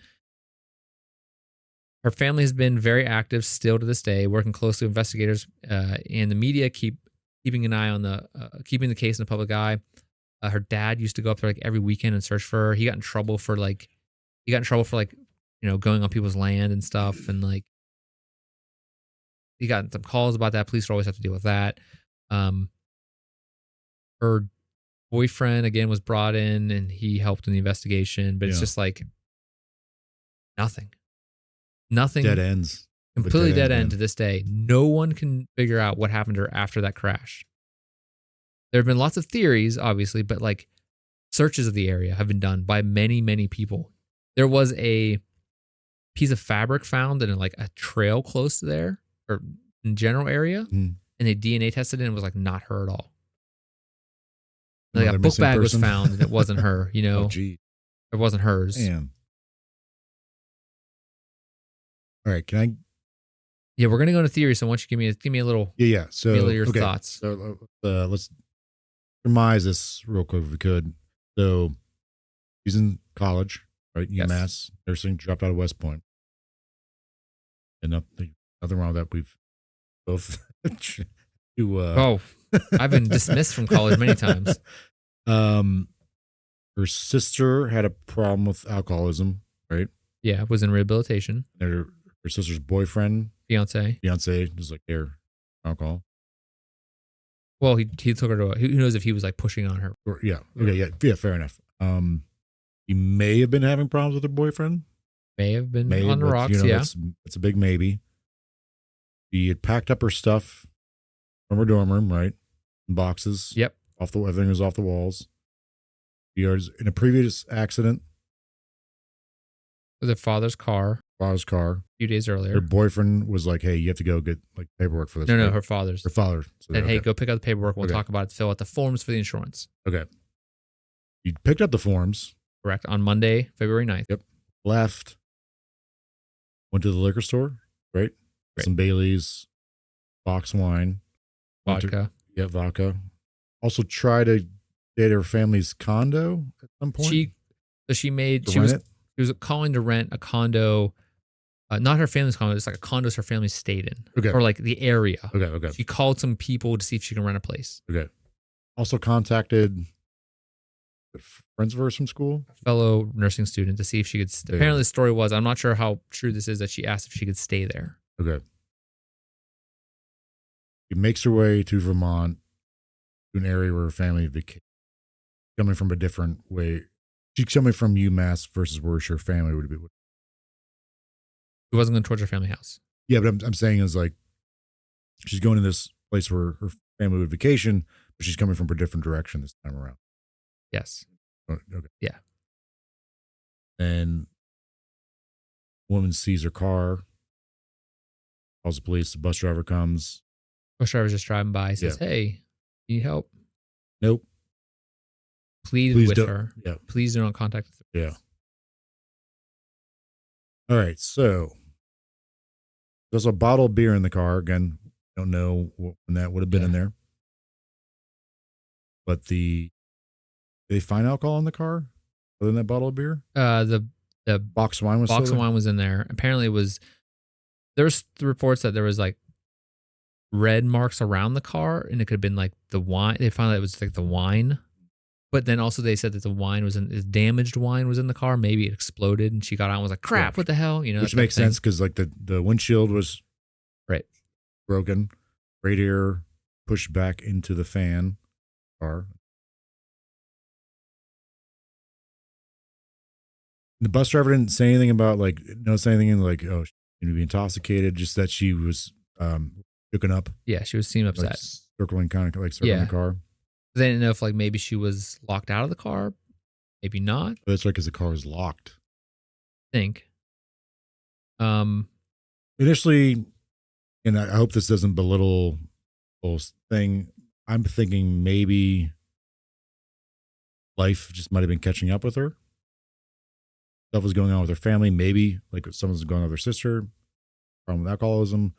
Her family has been very active still to this day, working closely with investigators and the media, keeping an eye on keeping the case in the public eye. Her dad used to go up there like every weekend and search for her. He got in trouble for going on people's land and stuff, and like he got some calls about that. Police would always have to deal with that. Her boyfriend again was brought in and he helped in the investigation, but it's just like nothing. Dead ends. Completely dead end to this day. No one can figure out what happened to her after that crash. There have been lots of theories, obviously, but like searches of the area have been done by many, many people. There was a piece of fabric found in like a trail close to there or in general area, and they DNA tested it and it was like not her at all. Like a book bag was found and it wasn't her, you know. Oh, gee. It wasn't hers. Damn. All right, can I? Yeah, we're gonna go into theory. So why don't you give me a little? Yeah. So your thoughts. So let's surmise this real quick if we could. So he's in college, right? UMass nursing, dropped out of West Point, and nothing wrong with that. We've both. I've been dismissed from college many times. Her sister had a problem with alcoholism, right? Yeah, was in rehabilitation. Her sister's boyfriend, fiance, was like, here, alcohol. Well, he took her to. Who knows if he was like pushing on her? Yeah. Okay. Yeah. Fair enough. He may have been having problems with her boyfriend. May have been on the rocks. You know, yeah, it's a big maybe. She had packed up her stuff from her dorm room, right? In boxes. Yep. Everything was off the walls. She was in a previous accident with her father's car. A few days earlier. Her boyfriend was like, "Hey, you have to go get like paperwork for this." No, her father's. Her father said, "Hey, go pick up the paperwork. We'll talk about it. Fill out the forms for the insurance." Okay. You picked up the forms. Correct. On Monday, February 9th. Yep. Left. Went to the liquor store, right? Some Bailey's, box wine. Vodka. Vodka. Also tried to date her family's condo at some point. She was calling to rent a condo, not her family's condo, it's like a condo her family stayed in. Okay. Or like the area. Okay. She called some people to see if she can rent a place. Okay. Also contacted friends of hers from school, a fellow nursing student, to see if she could. Apparently, the story was, I'm not sure how true this is, that she asked if she could stay there. Okay. She makes her way to Vermont, to an area where her family vacations, coming from a different way. She's coming from UMass versus where her family would be. She wasn't going towards her family house. Yeah, but I'm saying is like she's going to this place where her family would vacation, but she's coming from a different direction this time around. Yes. Okay. Yeah. And woman sees her car, calls the police. The bus driver comes. Bus driver's just driving by. Says, "Hey, you need help?" Nope. Pleaded with her. Yeah. Please do not contact her. Yeah. All right. So there's a bottle of beer in the car. Again, don't know when that would have been in there. But did they find alcohol in the car other than that bottle of beer? The box of wine was wine was in there. Apparently there's the reports that there was like red marks around the car, and it could have been like the wine. They found out it was like the wine. But then also they said that the wine damaged wine was in the car. Maybe it exploded and she got out and was like, crap, what the hell? You know, which makes sense because like the windshield was broken, radiator pushed back into the fan car. The bus driver didn't say anything about like, say anything like, oh, she's going to be intoxicated, just that she was Looking up. Yeah, she was seemed upset. Like circling the car. They didn't know if like maybe she was locked out of the car, maybe not. But that's right, because the car was locked. I think. Initially, and I hope this doesn't belittle the whole thing. I'm thinking maybe life just might have been catching up with her. Stuff was going on with her family. Maybe like someone's going on with her sister. Problem with alcoholism.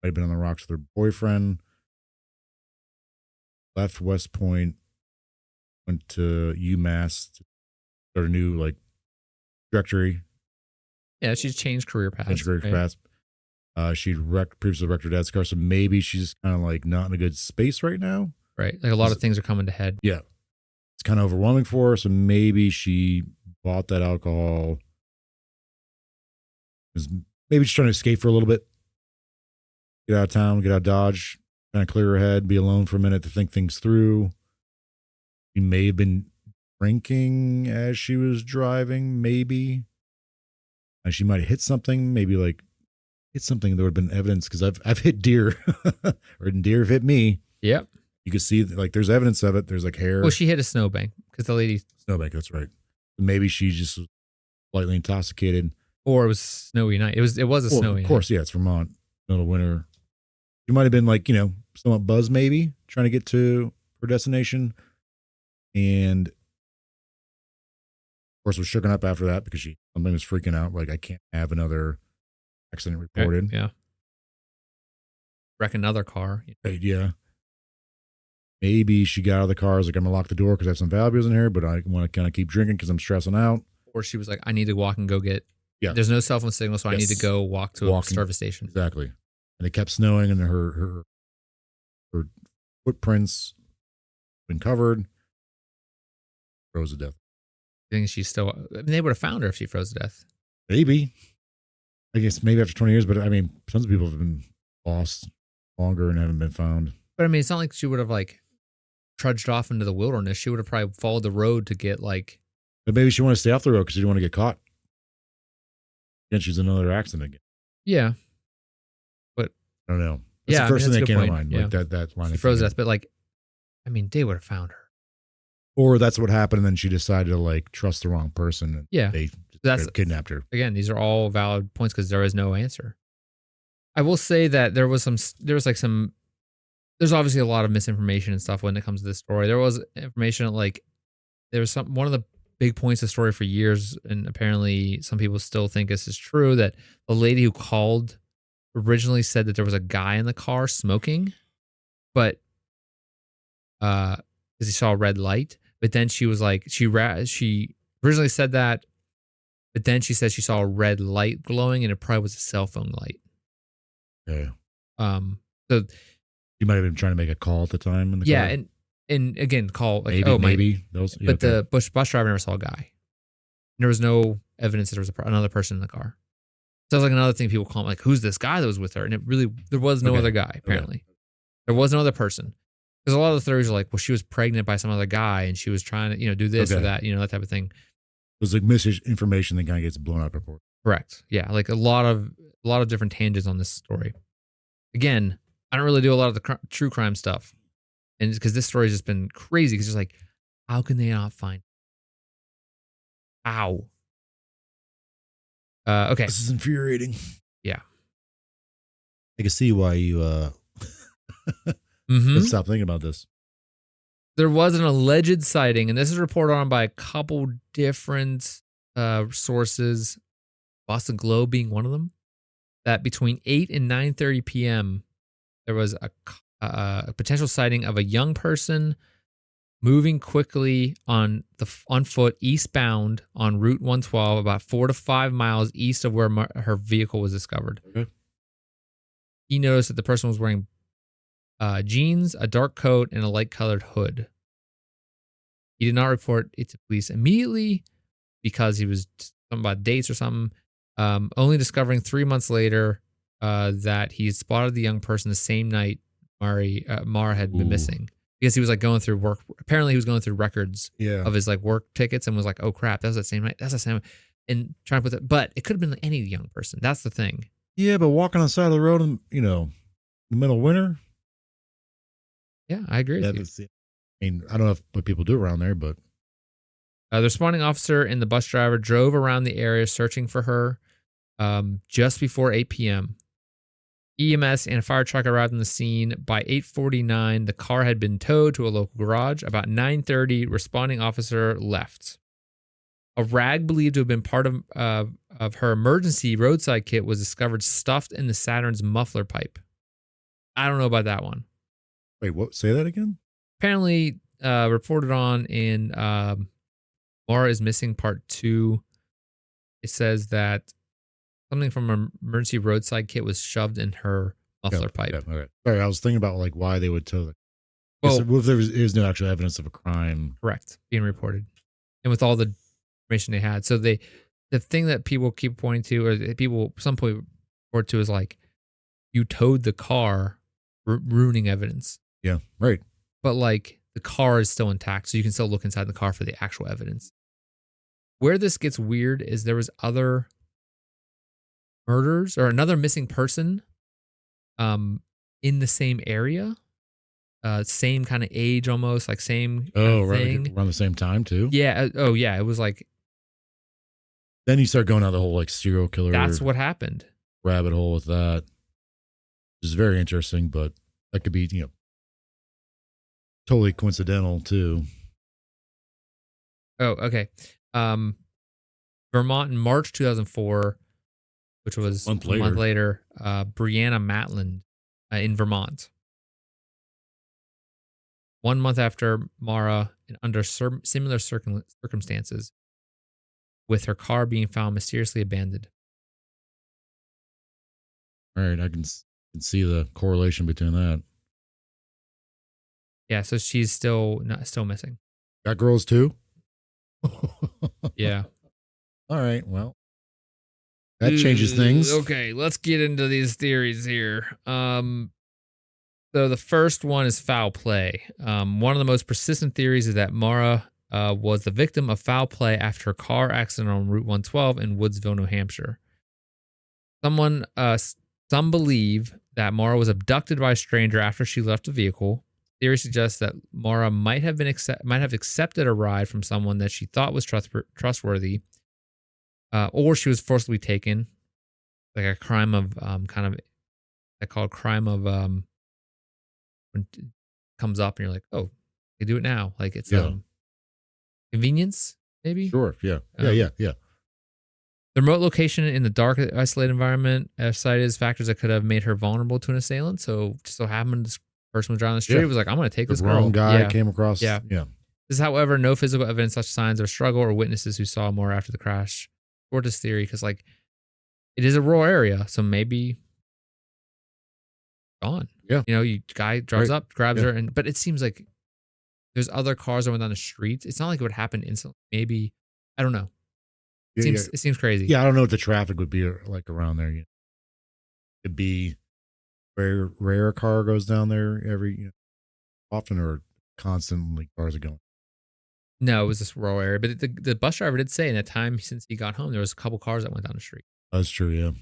Might have been on the rocks with her boyfriend. Left West Point. Went to UMass to start a new like trajectory. Yeah, she's changed career paths. She'd previously wrecked her dad's car, so maybe she's kind of like not in a good space right now. Right, like a lot of things are coming to head. Yeah, it's kind of overwhelming for her. So maybe she bought that alcohol. Maybe she's trying to escape for a little bit, get out of town, get out of Dodge, kind of clear her head, be alone for a minute to think things through. She may have been drinking as she was driving, maybe. And she might have hit something, maybe like hit something. There would have been evidence because I've hit deer, or deer have hit me. Yep. You can see like there's evidence of it. There's like hair. Well, she hit a snowbank because the lady. Snowbank, that's right. Maybe she just was slightly intoxicated. Or it was snowy night. It was a snowy night. Of course, yeah, it's Vermont, middle of winter. She might have been like, somewhat buzzed maybe, trying to get to her destination. And of course was shooken up after that because something was freaking out. Like, I can't have another accident reported. Yeah. Wreck another car. Yeah. Maybe she got out of the car. I was like, I'm going to lock the door because I have some valuables in here, but I want to kind of keep drinking because I'm stressing out. Or she was like, I need to walk and go get. Yeah. There's no cell phone signal, so I need to go walk to a service station. Exactly. And it kept snowing, and her footprints been covered. Froze to death. I think she's still. I mean, they would have found her if she froze to death. Maybe. I guess maybe after 20 years, but I mean, tons of people have been lost longer and haven't been found. But I mean, it's not like she would have like trudged off into the wilderness. She would have probably followed the road to get like. But maybe she wanted to stay off the road because she didn't want to get caught. Again, she's another accident again. Yeah. But I don't know. That's the first thing that came to mind. Yeah. Like that line. She froze to death, but like, I mean, they would have found her. Or that's what happened, and then she decided to like trust the wrong person. And they kidnapped her. Again, these are all valid points because there is no answer. I will say that there's obviously a lot of misinformation and stuff when it comes to this story. There was information like one of the big points of the story for years, and apparently some people still think this is true, that the lady who called originally said that there was a guy in the car smoking, but because he saw a red light. But then she was like, she originally said that, but then she said she saw a red light glowing, and it probably was a cell phone light. Yeah. So you might have been trying to make a call at the time in the car. And again, call like maybe those. But the bus driver never saw a guy. There was no evidence that there was another person in the car. So it's like another thing people call him, like, who's this guy that was with her? And there was no other guy. Apparently, there was no other person. Because a lot of the theories are like, well, she was pregnant by some other guy, and she was trying to, do this or that, that type of thing. It was like misinformation that kind of gets blown out of proportion. Correct. Yeah, like a lot of different tangents on this story. Again, I don't really do a lot of the true crime stuff, and because this story has just been crazy. Because it's like, how can they not find? How? Okay. This is infuriating. Yeah. I can see why you let's stop thinking about this. There was an alleged sighting, and this is reported on by a couple different sources, Boston Globe being one of them, that between 8 and 9:30 p.m., there was a potential sighting of a young person moving quickly on foot eastbound on Route 112, about 4 to 5 miles east of where her vehicle was discovered. Okay. He noticed that the person was wearing jeans, a dark coat, and a light-colored hood. He did not report it to police immediately because he was talking about dates or something. Only discovering 3 months later that he spotted the young person the same night Maura had been missing. Because he was like going through work. Apparently, he was going through records of his like work tickets and was like, "Oh crap, that was that same night. That's the same." And trying to put that, but it could have been like any young person. That's the thing. Yeah, but walking on the side of the road, and the middle of winter. Yeah, I agree with you. I mean, I don't know what people do around there, but the responding officer and the bus driver drove around the area searching for her just before 8 p.m. EMS and a fire truck arrived on the scene. By 8:49, the car had been towed to a local garage. About 9:30, responding officer left. A rag believed to have been part of her emergency roadside kit was discovered stuffed in the Saturn's muffler pipe. I don't know about that one. Wait, what? Say that again? Apparently, reported on in Maura is Missing Part 2. It says that something from an emergency roadside kit was shoved in her muffler pipe. Yeah, okay. Sorry, I was thinking about like why they would tow it. Well, if there was no actual evidence of a crime. Correct. Being reported. And with all the information they had. So the thing that people keep pointing to, or people some point report to, is like, you towed the car, ruining evidence. Yeah, right. But like the car is still intact, so you can still look inside the car for the actual evidence. Where this gets weird is there was other murders or another missing person in the same area, same kind of age, almost like same thing. Around the same time too. Yeah. It was like, then you start going down the whole like serial killer, that's what happened, rabbit hole with that, which is very interesting, but that could be, totally coincidental too. Oh, okay. Vermont in March 2004, which was a month later, Brianna Matland in Vermont. 1 month after Maura, and under similar circumstances, with her car being found mysteriously abandoned. All right, I can see the correlation between that. Yeah, so she's still missing. Got girls too? Yeah. All right, well. That changes things. Okay, let's get into these theories here. So the first one is foul play. One of the most persistent theories is that Maura was the victim of foul play after a car accident on Route 112 in Woodsville, New Hampshire. Some believe that Maura was abducted by a stranger after she left the vehicle. Theory suggests that Maura might have accepted a ride from someone that she thought was trustworthy, or she was forcibly taken, like a crime of I call it crime of when it comes up and you're like, oh, they do it now, like it's convenience, maybe. Sure, yeah. The remote location in the dark, isolated environment cited as factors that could have made her vulnerable to an assailant. So just so happened this person was driving the street, was like, I'm going to take this girl. The wrong guy came across. Yeah. There's, however, no physical evidence, such signs of struggle or witnesses who saw Maura after the crash. Support this theory because, like, it is a rural area, so maybe gone. Yeah. Guy drives up, grabs her, but it seems like there's other cars that went down the street. It's not like it would happen instantly. Maybe, I don't know. It seems crazy. Yeah, I don't know what the traffic would be like around there. It'd be rare car goes down there every often, or constantly cars are going. No, it was this rural area, but the bus driver did say in that time since he got home there was a couple cars that went down the street. That's true. Yeah.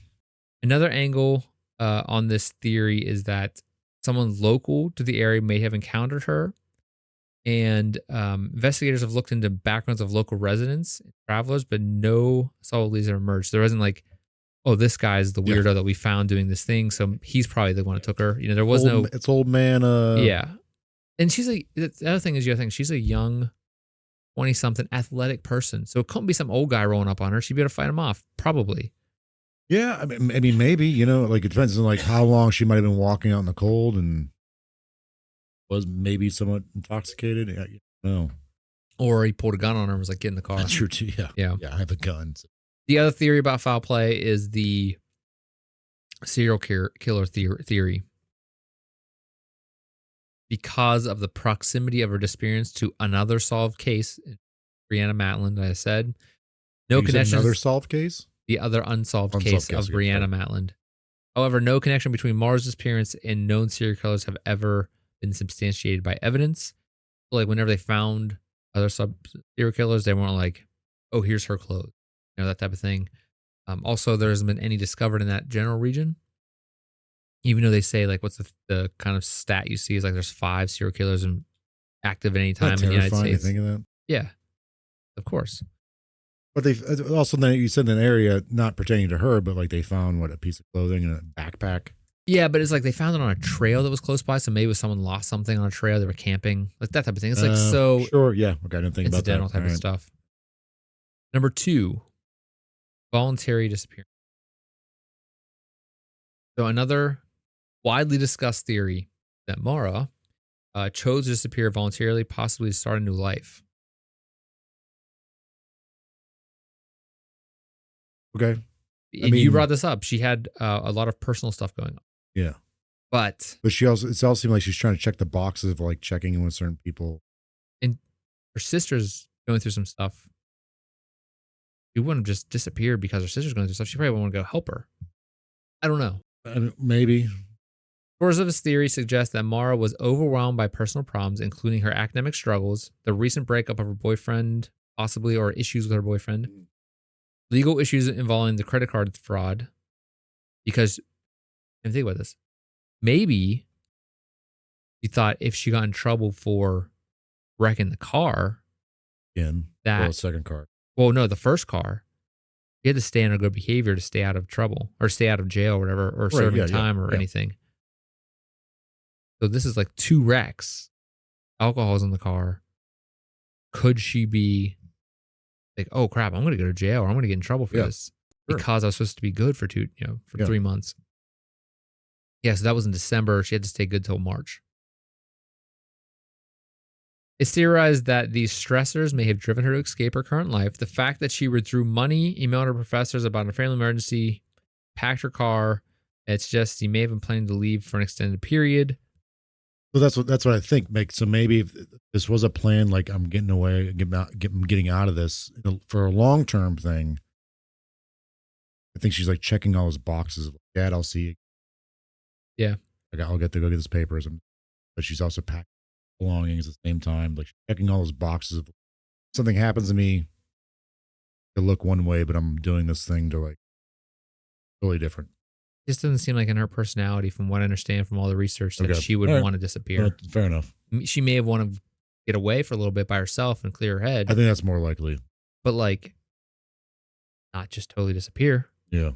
Another angle on this theory is that someone local to the area may have encountered her. And investigators have looked into backgrounds of local residents and travelers, but no solid leads have emerged. There wasn't like, oh, this guy's the weirdo that we found doing this thing, so he's probably the one who took her. There was it's old man. Yeah. And the other thing is, she's a young 20-something athletic person. So it couldn't be some old guy rolling up on her. She'd be able to fight him off, probably. Yeah, I mean, maybe, like it depends on like how long she might have been walking out in the cold and was maybe somewhat intoxicated. Yeah, no. Or he pulled a gun on her and was like, get in the car. That's true too. Yeah. I have a gun. So. The other theory about foul play is the serial killer theory. Because of the proximity of her disappearance to another solved case, Brianna Matland, I said. No connection. Another solved case? The other unsolved case of Brianna Matland. However, no connection between Maura's disappearance and known serial killers have ever been substantiated by evidence. So, like, whenever they found other serial killers, they weren't like, oh, here's her clothes. That type of thing. Also, there hasn't been any discovered in that general region. Even though they say like, what's the kind of stat you see is like there's 5 serial killers active at any time in the United States. Think of that? Yeah, of course. But they also, then you said an area not pertaining to her, but like they found a piece of clothing and a backpack. Yeah, but it's like they found it on a trail that was close by, so maybe someone lost something on a trail. They were camping, like that type of thing. It's like so sure, yeah. Okay, I didn't think about that. Incidental type of stuff. Number 2, voluntary disappearance. So another widely discussed theory that Maura chose to disappear voluntarily, possibly to start a new life. Okay. And you brought this up. She had a lot of personal stuff going on. Yeah. But it all seemed like she's trying to check the boxes of like checking in with certain people. And her sister's going through some stuff. She wouldn't have just disappeared because her sister's going through stuff. She probably would want to go help her. I don't know. Maybe. Sources of this theory suggest that Maura was overwhelmed by personal problems, including her academic struggles, the recent breakup of her boyfriend, possibly, or issues with her boyfriend, legal issues involving the credit card fraud. Because, and think about this, maybe she thought if she got in trouble for wrecking the car, second car. Well, no, the first car, you had to stay under good behavior to stay out of trouble or stay out of jail or whatever, or serving time or anything. So this is like 2 wrecks. Alcohol's in the car. Could she be like, oh crap, I'm going to go to jail or I'm going to get in trouble for this because I was supposed to be good for 3 months. Yeah, so that was in December. She had to stay good till March. It's theorized that these stressors may have driven her to escape her current life. The fact that she withdrew money, emailed her professors about a family emergency, packed her car, it's just she may have been planning to leave for an extended period. So that's what I think makes. So maybe if this was a plan, like I'm getting away, getting out of this for a long term thing. I think she's like checking all those boxes. Dad, I'll see you. Yeah, I'll get to go get his papers, but she's also packing belongings at the same time, like checking all those boxes. If something happens to me, to look one way, but I'm doing this thing to like totally different. This doesn't seem like in her personality, from what I understand from all the research, that she would want to disappear. Fair enough. She may have wanted to get away for a little bit by herself and clear her head. I think that's more likely. But like, not just totally disappear. Yeah.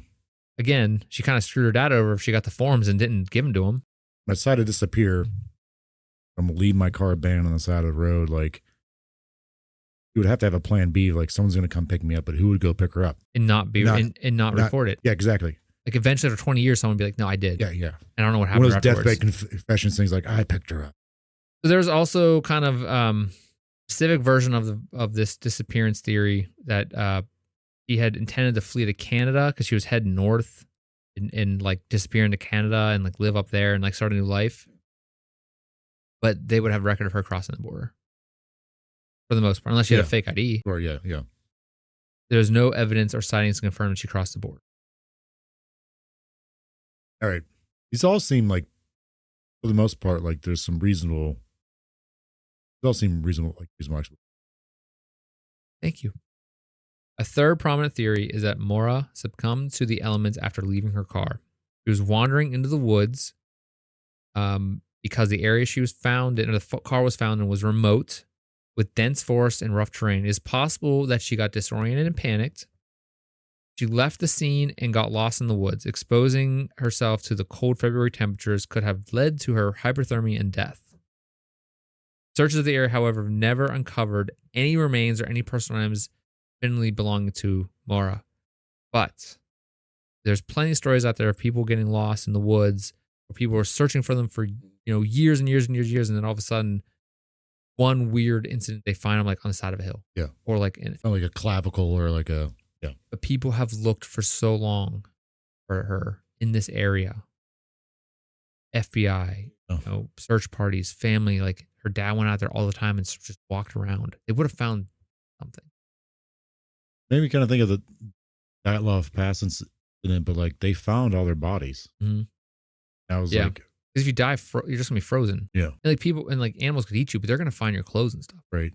Again, she kind of screwed her dad over if she got the forms and didn't give them to him. I decided to disappear. I'm going to leave my car abandoned on the side of the road. Like, you would have to have a plan B. Like, someone's going to come pick me up, but who would go pick her up? And not report it. Yeah, exactly. Like, eventually after 20 years, someone would be like, no, I did. Yeah. And I don't know what happened afterwards. One of those deathbed confessions things like, I picked her up. So there's also kind of specific version of this disappearance theory that he had intended to flee to Canada because she was heading north and like disappear into Canada and like live up there and like start a new life. But they would have record of her crossing the border for the most part, unless she had a fake ID. Or yeah. There's no evidence or sightings to confirm that she crossed the border. All right. These all seem like, for the most part, like there's some reasonable. They all seem reasonable, like reasonable. Actually. Thank you. A third prominent theory is that Maura succumbed to the elements after leaving her car. She was wandering into the woods because the area she was found in, or the car was found in, was remote with dense forest and rough terrain. It is possible that she got disoriented and panicked. She left the scene and got lost in the woods. Exposing herself to the cold February temperatures could have led to her hypothermia and death. Searches of the area, however, have never uncovered any remains or any personal items generally belonging to Maura. But there's plenty of stories out there of people getting lost in the woods, where people were searching for them for years and years and years, and then all of a sudden, one weird incident, they find them like on the side of a hill. Yeah. Or like a clavicle or like a. Yeah. But people have looked for so long for her in this area. FBI, search parties, family, like her dad went out there all the time and just walked around. They would have found something. Maybe kind of think of the Dyatlov Pass incident, but like they found all their bodies. Mm-hmm. I was like, because if you die, you're just gonna be frozen. Yeah. And like people and like animals could eat you, but they're gonna find your clothes and stuff. Right.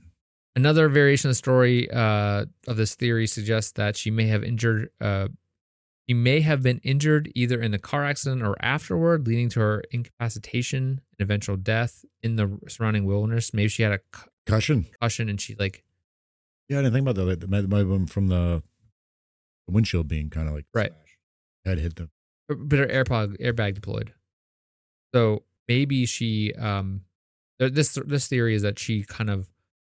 Another variation of the story of this theory suggests that she may have injured She may have been injured either in the car accident or afterward, leading to her incapacitation and eventual death in the surrounding wilderness. Maybe she had a Concussion. and she like. Yeah, I didn't think about that. That might have been from the windshield being kind of like right. Head hit them. But her airbag deployed. So maybe she this theory is that she kind of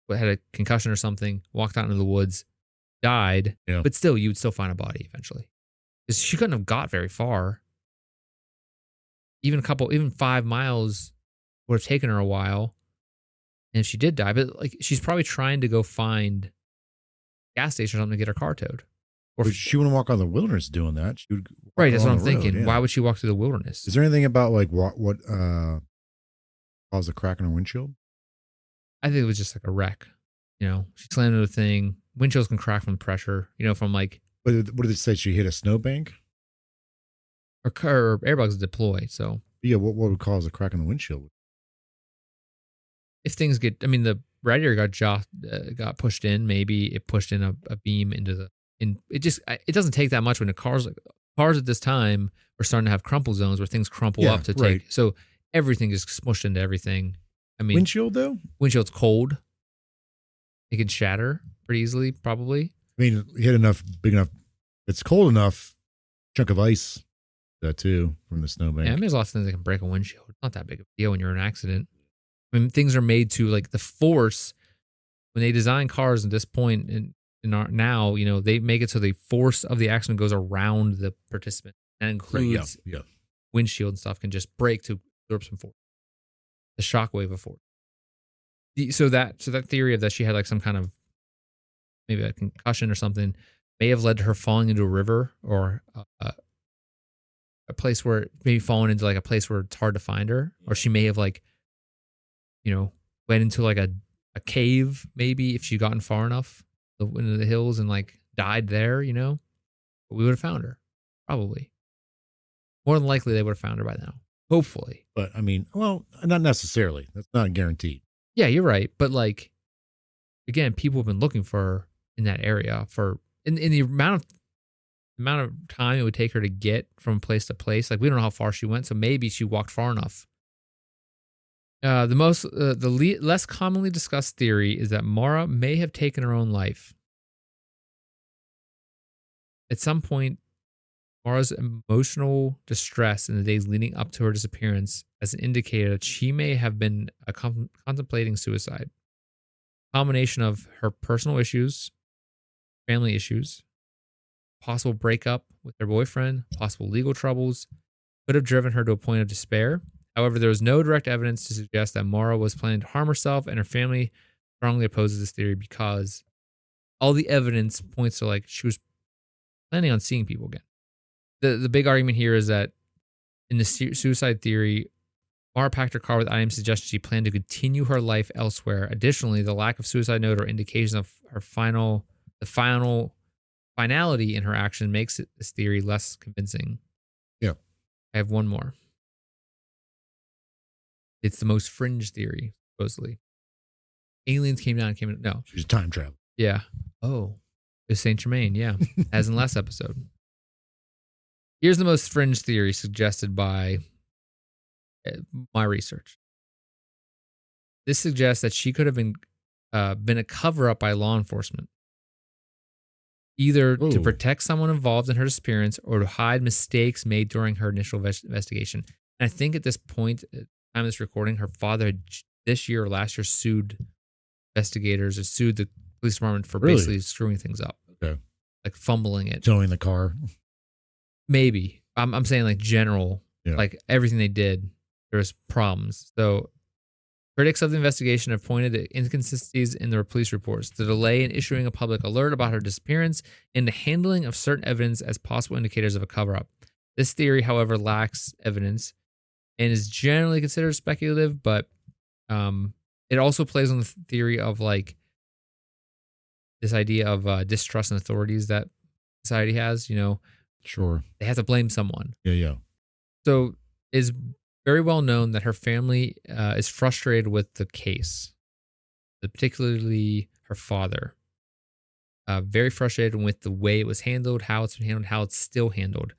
had a concussion or something, walked out into the woods, died, but still you would still find a body eventually. Because she couldn't have got very far. Even 5 miles would have taken her a while. And if she did die, but like she's probably trying to go find a gas station or something to get her car towed. Or she wouldn't walk on the wilderness doing that. She would right, that's what I'm thinking. Yeah. Why would she walk through the wilderness? Is there anything about like what caused a crack in her windshield? I think it was just like a wreck. She slammed into a thing. Windshields can crack from pressure, from like. What did it say? She hit a snowbank? Her airbags deploy, so. Yeah, what would cause a crack in the windshield? If things get, the radiator got pushed in, maybe it pushed in a beam into the. It doesn't take that much when the cars at this time are starting to have crumple zones where things crumple up to take. Right. So everything is smushed into everything. Windshield though? Windshield's cold. It can shatter pretty easily, probably. You hit big enough. It's cold enough. Chunk of ice, that too, from the snowbank. Yeah, there's lots of things that can break a windshield. It's not that big of a deal when you're in an accident. Things are made to like the force when they design cars at this point now, they make it so the force of the accident goes around the participant. That includes windshield and stuff can just break to absorb some force. The shockwave of force. So that theory of that she had like some kind of maybe a concussion or something may have led to her falling into a river or a place where maybe falling into like a place where it's hard to find her, or she may have like, went into like a cave maybe if she'd gotten far enough into the hills and like died there, but we would have found her probably. More than likely they would have found her by now. Hopefully. But well, not necessarily. That's not guaranteed. Yeah, you're right. But like, again, people have been looking for her in that area for in the amount of time it would take her to get from place to place. Like we don't know how far she went, so maybe she walked far enough. The less commonly discussed theory is that Maura may have taken her own life. At some point, Maura's emotional distress in the days leading up to her disappearance as an indicator that she may have been contemplating suicide. A combination of her personal issues, family issues, possible breakup with her boyfriend, possible legal troubles, could have driven her to a point of despair. However, there was no direct evidence to suggest that Maura was planning to harm herself, and her family strongly opposes this theory because all the evidence points to like she was planning on seeing people again. The big argument here is that in the suicide theory, Maura packed her car with items suggesting she planned to continue her life elsewhere. Additionally, the lack of suicide note or indication of her finality in her action makes this theory less convincing. Yeah. I have one more. It's the most fringe theory, supposedly. Aliens came down. No. She's time travel. Yeah. Oh. It's Saint Germain. Yeah. As in last episode. Here's the most fringe theory suggested by my research. This suggests that she could have been a cover-up by law enforcement, either to protect someone involved in her disappearance or to hide mistakes made during her initial investigation. And I think at this point, at the time of this recording, her father had this year or last year sued investigators or sued the police department for basically screwing things up. Okay. Like fumbling it. Towing the car. Maybe. I'm saying like general, like everything they did, there was problems. So critics of the investigation have pointed to inconsistencies in the police reports, the delay in issuing a public alert about her disappearance, and the handling of certain evidence as possible indicators of a cover-up. This theory, however, lacks evidence and is generally considered speculative, but it also plays on the theory of like this idea of distrust in authorities that society has, Sure. They have to blame someone. Yeah. So it's very well known that her family is frustrated with the case, particularly her father. very frustrated with the way it was handled, how it's been handled, how it's still handled.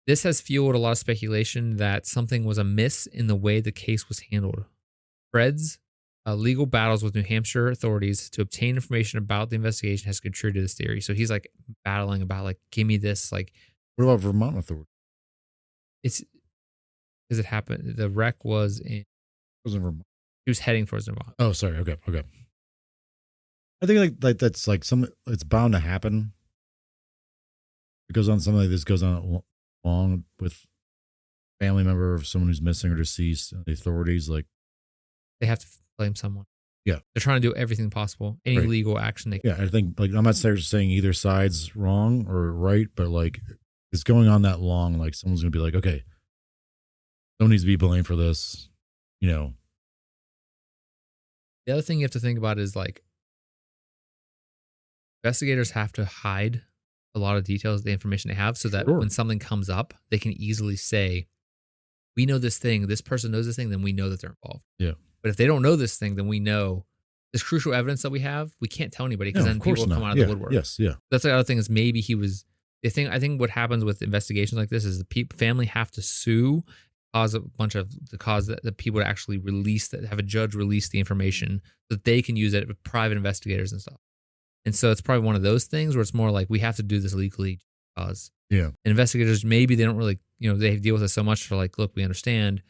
This has fueled a lot of speculation that something was amiss in the way the case was handled. Fred's legal battles with New Hampshire authorities to obtain information about the investigation has contributed to this theory. So he's like battling about like, give me this. Like, what about Vermont authority? It's because it happened. The wreck was in. It was in Vermont. He was heading towards Vermont. Oh, sorry. Okay. I think like that's like it's bound to happen. It goes on, something like this goes on long with family member of someone who's missing or deceased. And the authorities like they have to blame someone. Yeah, they're trying to do everything possible, any legal action they can. Yeah, I think like I'm not saying either side's wrong or right, but like it's going on that long. Like someone's gonna be like, okay, someone needs to be blamed for this. You know. The other thing you have to think about is like investigators have to hide a lot of details, the information they have, so that when something comes up, they can easily say, we know this thing, this person knows this thing, then we know that they're involved. Yeah. But if they don't know this thing, then we know this crucial evidence that we have, we can't tell anybody because then people will come out of the woodwork. Yes, yeah. That's the other thing is maybe he was, I think what happens with investigations like this is the family have to sue, cause that people would actually release that, have a judge release the information so that they can use it with private investigators and stuff. And so it's probably one of those things where it's more like we have to do this legally because investigators, maybe they don't really, they deal with it so much. They're like, look, we understand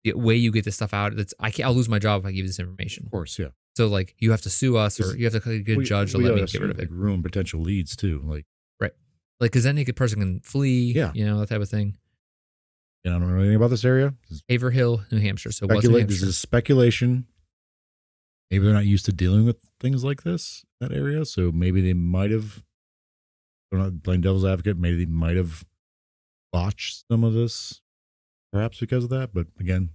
the way you get this stuff out. I'll lose my job if I give you this information. Of course, yeah. So like you have to sue us or you have to get a good judge to let me get rid of it. Ruin potential leads too. Like, right. Like, cause then a person can flee, that type of thing. And I don't know anything about this area. Haverhill, New Hampshire. So this is speculation. Maybe they're not used to dealing with things like this, that area. So maybe they might have, I'm not playing devil's advocate, maybe they might have botched some of this, perhaps because of that. But again,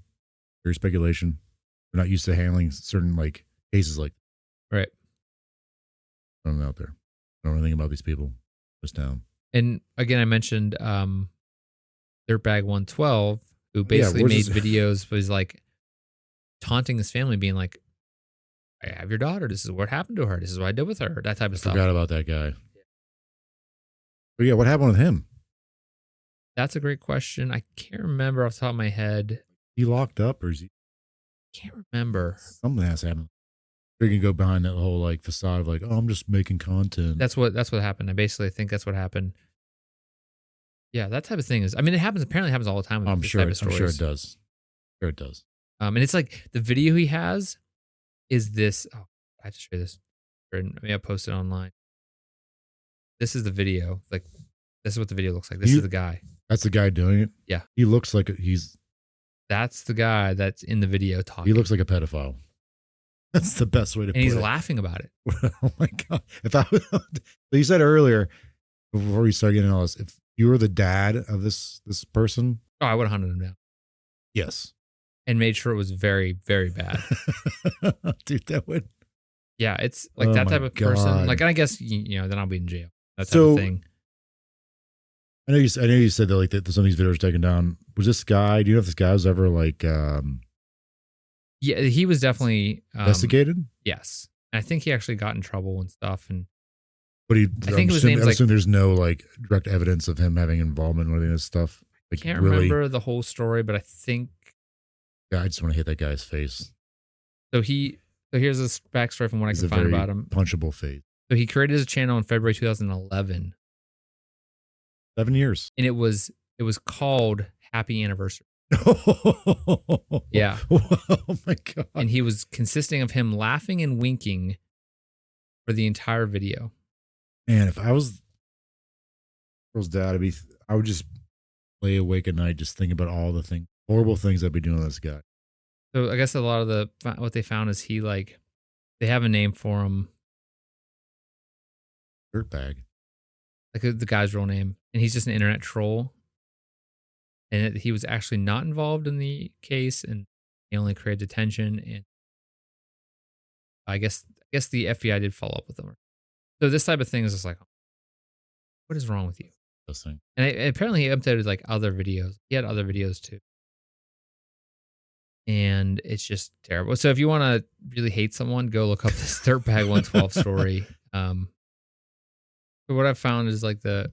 very speculation. They're not used to handling certain like cases like that. Right. I don't know out there. I don't know anything about these people. This town. And again, I mentioned Dirtbag 112, who basically made videos, was like taunting his family, being like, I have your daughter. This is what happened to her. This is what I did with her. That type of stuff. Forgot about that guy. But yeah, what happened with him? That's a great question. I can't remember off the top of my head. He locked up or is he? Can't remember. Something has happened. You can go behind that whole like facade of like, oh, I'm just making content. That's what happened. I basically think that's what happened. Yeah, that type of thing is. I mean, it happens. Apparently, happens all the time. I'm sure it does. Sure, it does. And it's like the video he has is this. Oh, I have to show you this. Maybe I'll post it online. This is the video. Like, this is what the video looks like. This is the guy. That's the guy doing it. Yeah, he looks like he's. That's the guy that's in the video talking. He looks like a pedophile. That's the best way to put it. And he's laughing about it. Oh my God. So you said earlier, before we start getting all this, if you were the dad of this person. Oh, I would have hunted him down. Yes. And made sure it was very, very bad. Dude, that would. Yeah, it's like that type of person. Like, I guess, then I'll be in jail. That type of thing. I know you said that like that some of these videos were taken down. Was this guy, do you know if this guy was ever like yeah, he was definitely investigated? Yes. And I think he actually got in trouble and stuff. But I think his name's I assume there's no like direct evidence of him having involvement with any of this stuff. Like, I can't remember the whole story, but I think. Yeah, I just want to hit that guy's face. So here's a backstory from what I can find about him. Punchable face. So he created his channel in February 2011. 7 years. And it was called Happy Anniversary. Yeah. Oh my God. And he was consisting of him laughing and winking for the entire video. Man, if I was girl's dad, I would just lay awake at night just thinking about all the horrible things I'd be doing to this guy. So I guess a lot of what they found is they have a name for him. Dirtbag. Like the guy's real name. And he's just an internet troll. And he was actually not involved in the case, and he only created attention. And I guess the FBI did follow up with him. So this type of thing is just like, what is wrong with you? This thing. And apparently he updated like other videos. He had other videos too. And it's just terrible. So if you want to really hate someone, go look up this Dirtbag 112 story. So what I've found is like the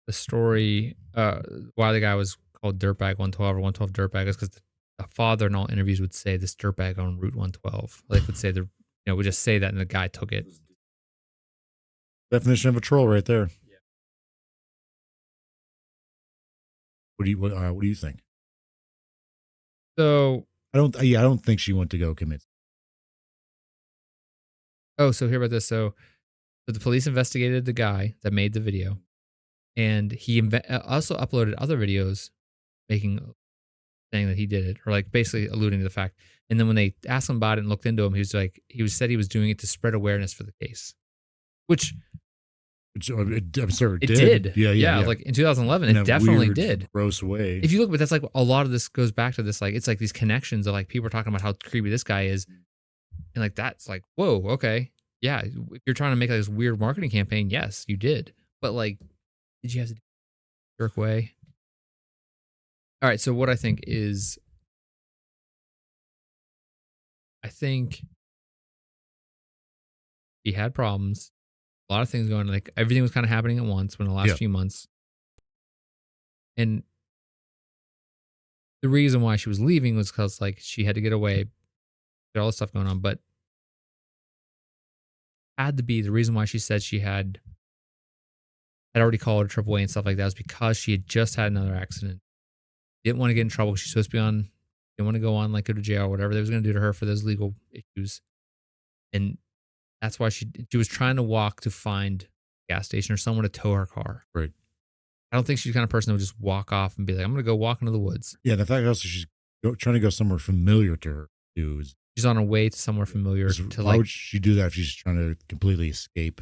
story why the guy was called Dirtbag 112 or 112 Dirtbag is because the father in all interviews would say this dirtbag on Route 112. Like would say would just say that and the guy took it. Definition of a troll right there. Yeah. What do you think? So I don't think she went to go commit. Oh, so hear about this. So the police investigated the guy that made the video, and he also uploaded other videos saying that he did it, or like basically alluding to the fact. And then when they asked him about it and looked into him, he said he was doing it to spread awareness for the case, which I'm sorry, it did. Yeah. Like in 2011, it definitely did. Gross way. If you look, but that's like a lot of this goes back to this. Like it's like these connections of like people are talking about how creepy this guy is, and like that's like whoa, okay, yeah. If you're trying to make like this weird marketing campaign, yes, you did. But like, did you have to jerk way? All right. So what I think is, I think he had problems. A lot of things going on. Like everything was kind of happening at once in the last few months. And the reason why she was leaving was because like she had to get away, had all this stuff going on, but had to be the reason why she said she had already called AAA and stuff like that was because she had just had another accident. Didn't want to get in trouble. She's supposed to be on, didn't want to go on, like go to jail or whatever they was going to do to her for those legal issues. And that's why she was trying to walk to find a gas station or someone to tow her car. Right. I don't think she's the kind of person that would just walk off and be like, I'm going to go walk into the woods. Yeah. The fact also she's trying to go somewhere familiar to her. She's on her way to somewhere familiar. Why would she do that if she's trying to completely escape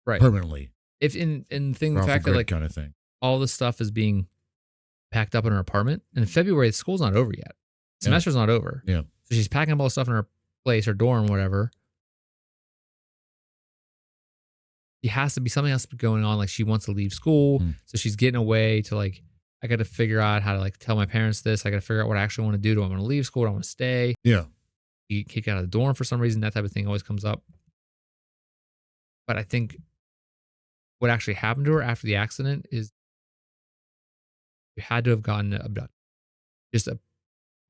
permanently? If the fact that like kind of thing, all this stuff is being packed up in her apartment. And in February, school's not over yet. Semester's not over. Yeah. So she's packing up all the stuff in her place, her dorm, whatever. She has to be something else going on. Like she wants to leave school. So she's getting away to like, I got to figure out how to like tell my parents this. I got to figure out what I actually want to do. Do I want to leave school? Do I want to stay? Yeah. Get kicked out of the dorm for some reason. That type of thing always comes up. But I think what actually happened to her after the accident is you had to have gotten abducted. Just a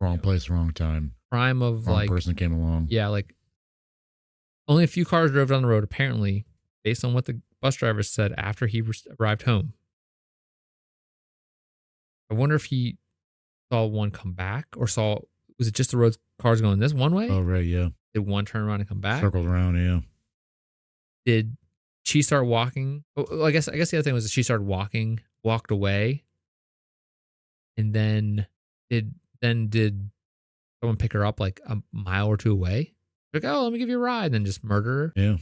wrong place, wrong time. Crime of wrong like person came along. Yeah, like only a few cars drove down the road, apparently, based on what the bus driver said after he arrived home. I wonder if he saw one come back or was it just the road cars going this one way? Oh, right, yeah. Did one turn around and come back? Circled around, yeah. Did she start walking? Oh, I guess the other thing was that she started walking, walked away, and then did someone pick her up like a mile or two away? Like, oh, let me give you a ride, and then just murder her? Yeah.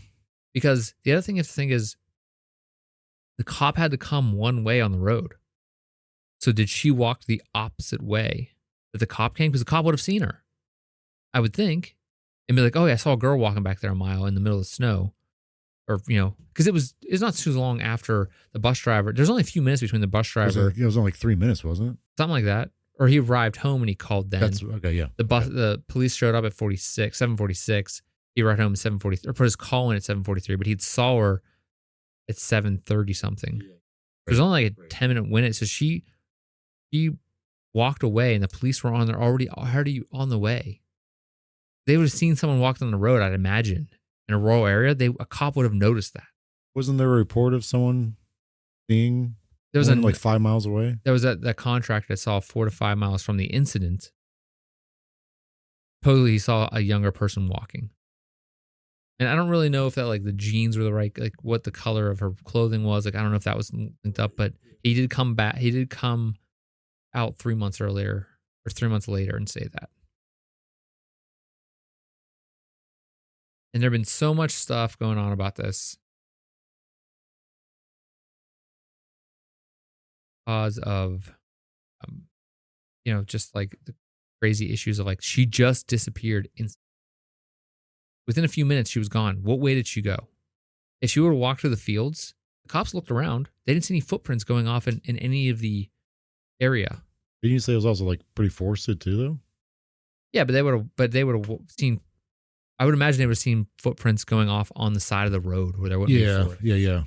Because the other thing you have to think is the cop had to come one way on the road. So did she walk the opposite way that the cop came? Because the cop would have seen her, I would think, and be like, oh yeah, I saw a girl walking back there a mile in the middle of the snow. Or, because it was not too long after the bus driver. There's only a few minutes between the bus driver. It was only like 3 minutes, wasn't it? Something like that. Or he arrived home and he called then. That's okay, yeah. The police showed up at 7:46. He arrived home at 7:43, or put his call in at 7:43, but he saw her at 7:30 something. Yeah. There's only like a 10-minute window. So she walked away and the police were already on the way. They would have seen someone walk down the road, I'd imagine. In a rural area, a cop would have noticed that. Wasn't there a report of someone seeing like 5 miles away? There was that contractor that saw 4 to 5 miles from the incident. Supposedly he saw a younger person walking. And I don't really know if that like the jeans were the right, like what the color of her clothing was. Like I don't know if that was linked up, but he did come back. He did come out 3 months earlier or 3 months later and say that. And there have been so much stuff going on about this because of, just like the crazy issues of like, she just disappeared instantly. Within a few minutes, she was gone. What way did she go? If she would have walked through the fields, the cops looked around. They didn't see any footprints going off in any of the area. Didn't you say it was also like pretty forested too, though? Yeah, but they would have seen. I would imagine they would have seen footprints going off on the side of the road where there wouldn't be a floor. Yeah.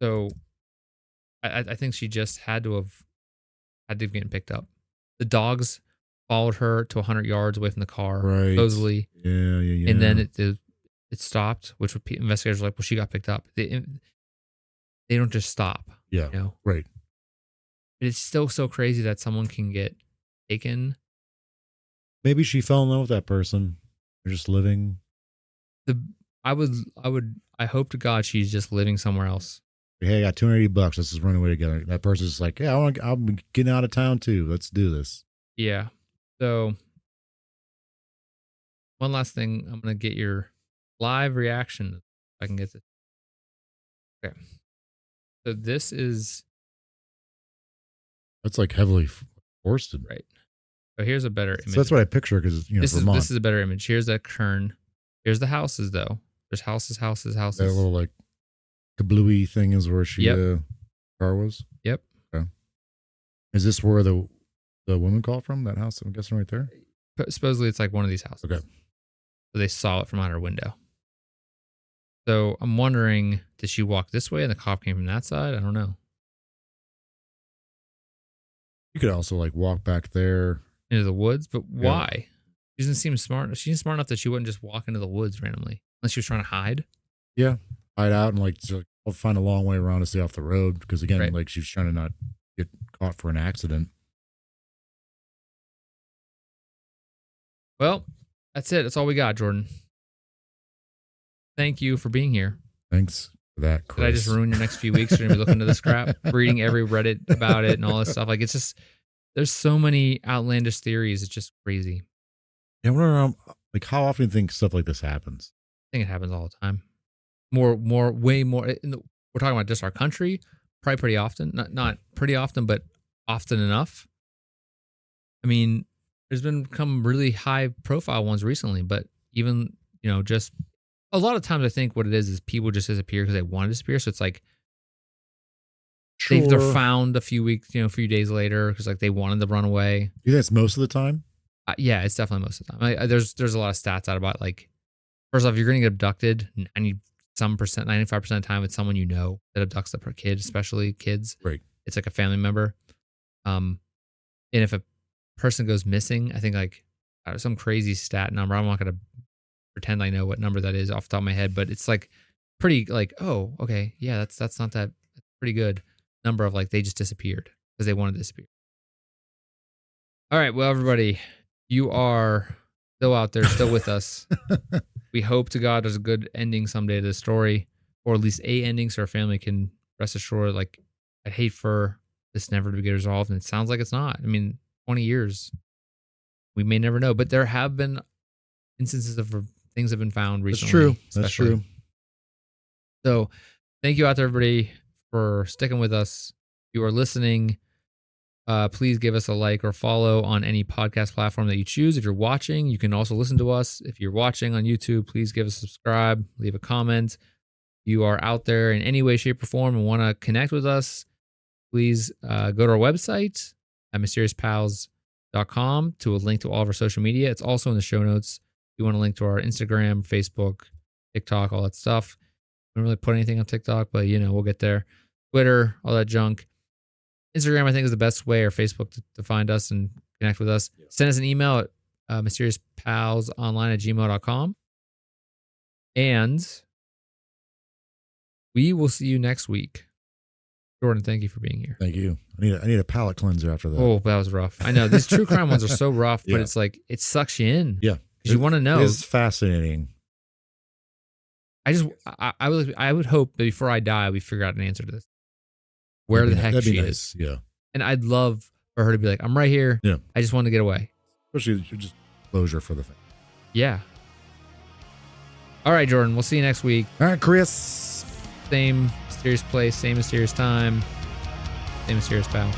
So I think she just had to have getting picked up. The dogs followed her to 100 yards away from the car, supposedly. Yeah. And then it stopped, which investigators were like, well, she got picked up. They don't just stop. Yeah. You know? Right. But it's still so crazy that someone can get taken. Maybe she fell in love with that person. They're just living. I hope to God she's just living somewhere else. Hey, I got $280. Let's just run away together. That person's just like, yeah, I'm getting out of town too. Let's do this. Yeah. So one last thing, I'm gonna get your live reaction. If I can get this. Okay. So this is. That's like heavily forested. Right. So here's a better image. So that's what I picture because Vermont. This is a better image. Here's a kern. Here's the houses though. There's houses. That little like kablooey thing is where she car was. Yep. Okay. Is this where the woman called from? That house? I'm guessing right there. Supposedly it's like one of these houses. Okay. So they saw it from out her window. So I'm wondering, did she walk this way and the cop came from that side? I don't know. You could also like walk back there into the woods, but why? She doesn't seem smart. She seems smart enough that she wouldn't just walk into the woods randomly, unless she was trying to hide. Yeah, hide out and like I'll find a long way around to stay off the road because again, like she's trying to not get caught for an accident. Well, that's it. That's all we got, Jordan. Thank you for being here. Thanks for that, Chris. Did I just ruin your next few weeks? You're going to be looking to this crap, reading every Reddit about it and all this stuff. Like, it's just, there's so many outlandish theories. It's just crazy. Yeah, I wonder, like, how often do you think stuff like this happens? I think it happens all the time. Way more. We're talking about just our country, probably pretty often. Not pretty often, but often enough. I mean, there's become really high profile ones recently, but even, just a lot of times I think what it is people just disappear because they want to disappear. So it's like they're found a few days later because like they wanted to run away. You think that's most of the time? Yeah, it's definitely most of the time. There's a lot of stats out about like, first off, you're going to get abducted 95% of the time it's someone that abducts the kid, especially kids. Right. It's like a family member. And if a person goes missing, I think like some crazy stat number. I'm not going to pretend I know what number that is off the top of my head, but it's like pretty like, oh, okay. Yeah, that's not that pretty good number of like they just disappeared because they wanted to disappear. All right. Well, everybody, you are still out there, still with us. We hope to God there's a good ending someday to this story, or at least a ending so our family can rest assured. Like, I'd hate for this never to get resolved, and it sounds like it's not. I mean, 20 years, we may never know, but there have been instances of things have been found recently. That's true. So thank you out there, everybody, for sticking with us. If you are listening, please give us a like or follow on any podcast platform that you choose. If you're watching, you can also listen to us. If you're watching on YouTube, please give us a subscribe, leave a comment. If you are out there in any way, shape, or form and want to connect with us, please go to our website at mysteriousPals.com to a link to all of our social media. It's also in the show notes. If you want a link to our Instagram, Facebook, TikTok, all that stuff. We don't really put anything on TikTok, but we'll get there. Twitter, all that junk. Instagram, I think, is the best way, or Facebook to find us and connect with us. Yeah. Send us an email at mysteriousPalsonline@gmail.com. And we will see you next week. Jordan, thank you for being here. Thank you. I need a palate cleanser after that. Oh, that was rough. I know. These true crime ones are so rough, but it's like, it sucks you in. Yeah. Because you want to know. It's fascinating. I would hope that before I die, we figure out an answer to this. Where the heck she is. Yeah. And I'd love for her to be like, I'm right here. Yeah. I just want to get away. Especially just closure for the thing. Yeah. All right, Jordan. We'll see you next week. All right, Chris. Same mysterious place, same mysterious time, same mysterious pal.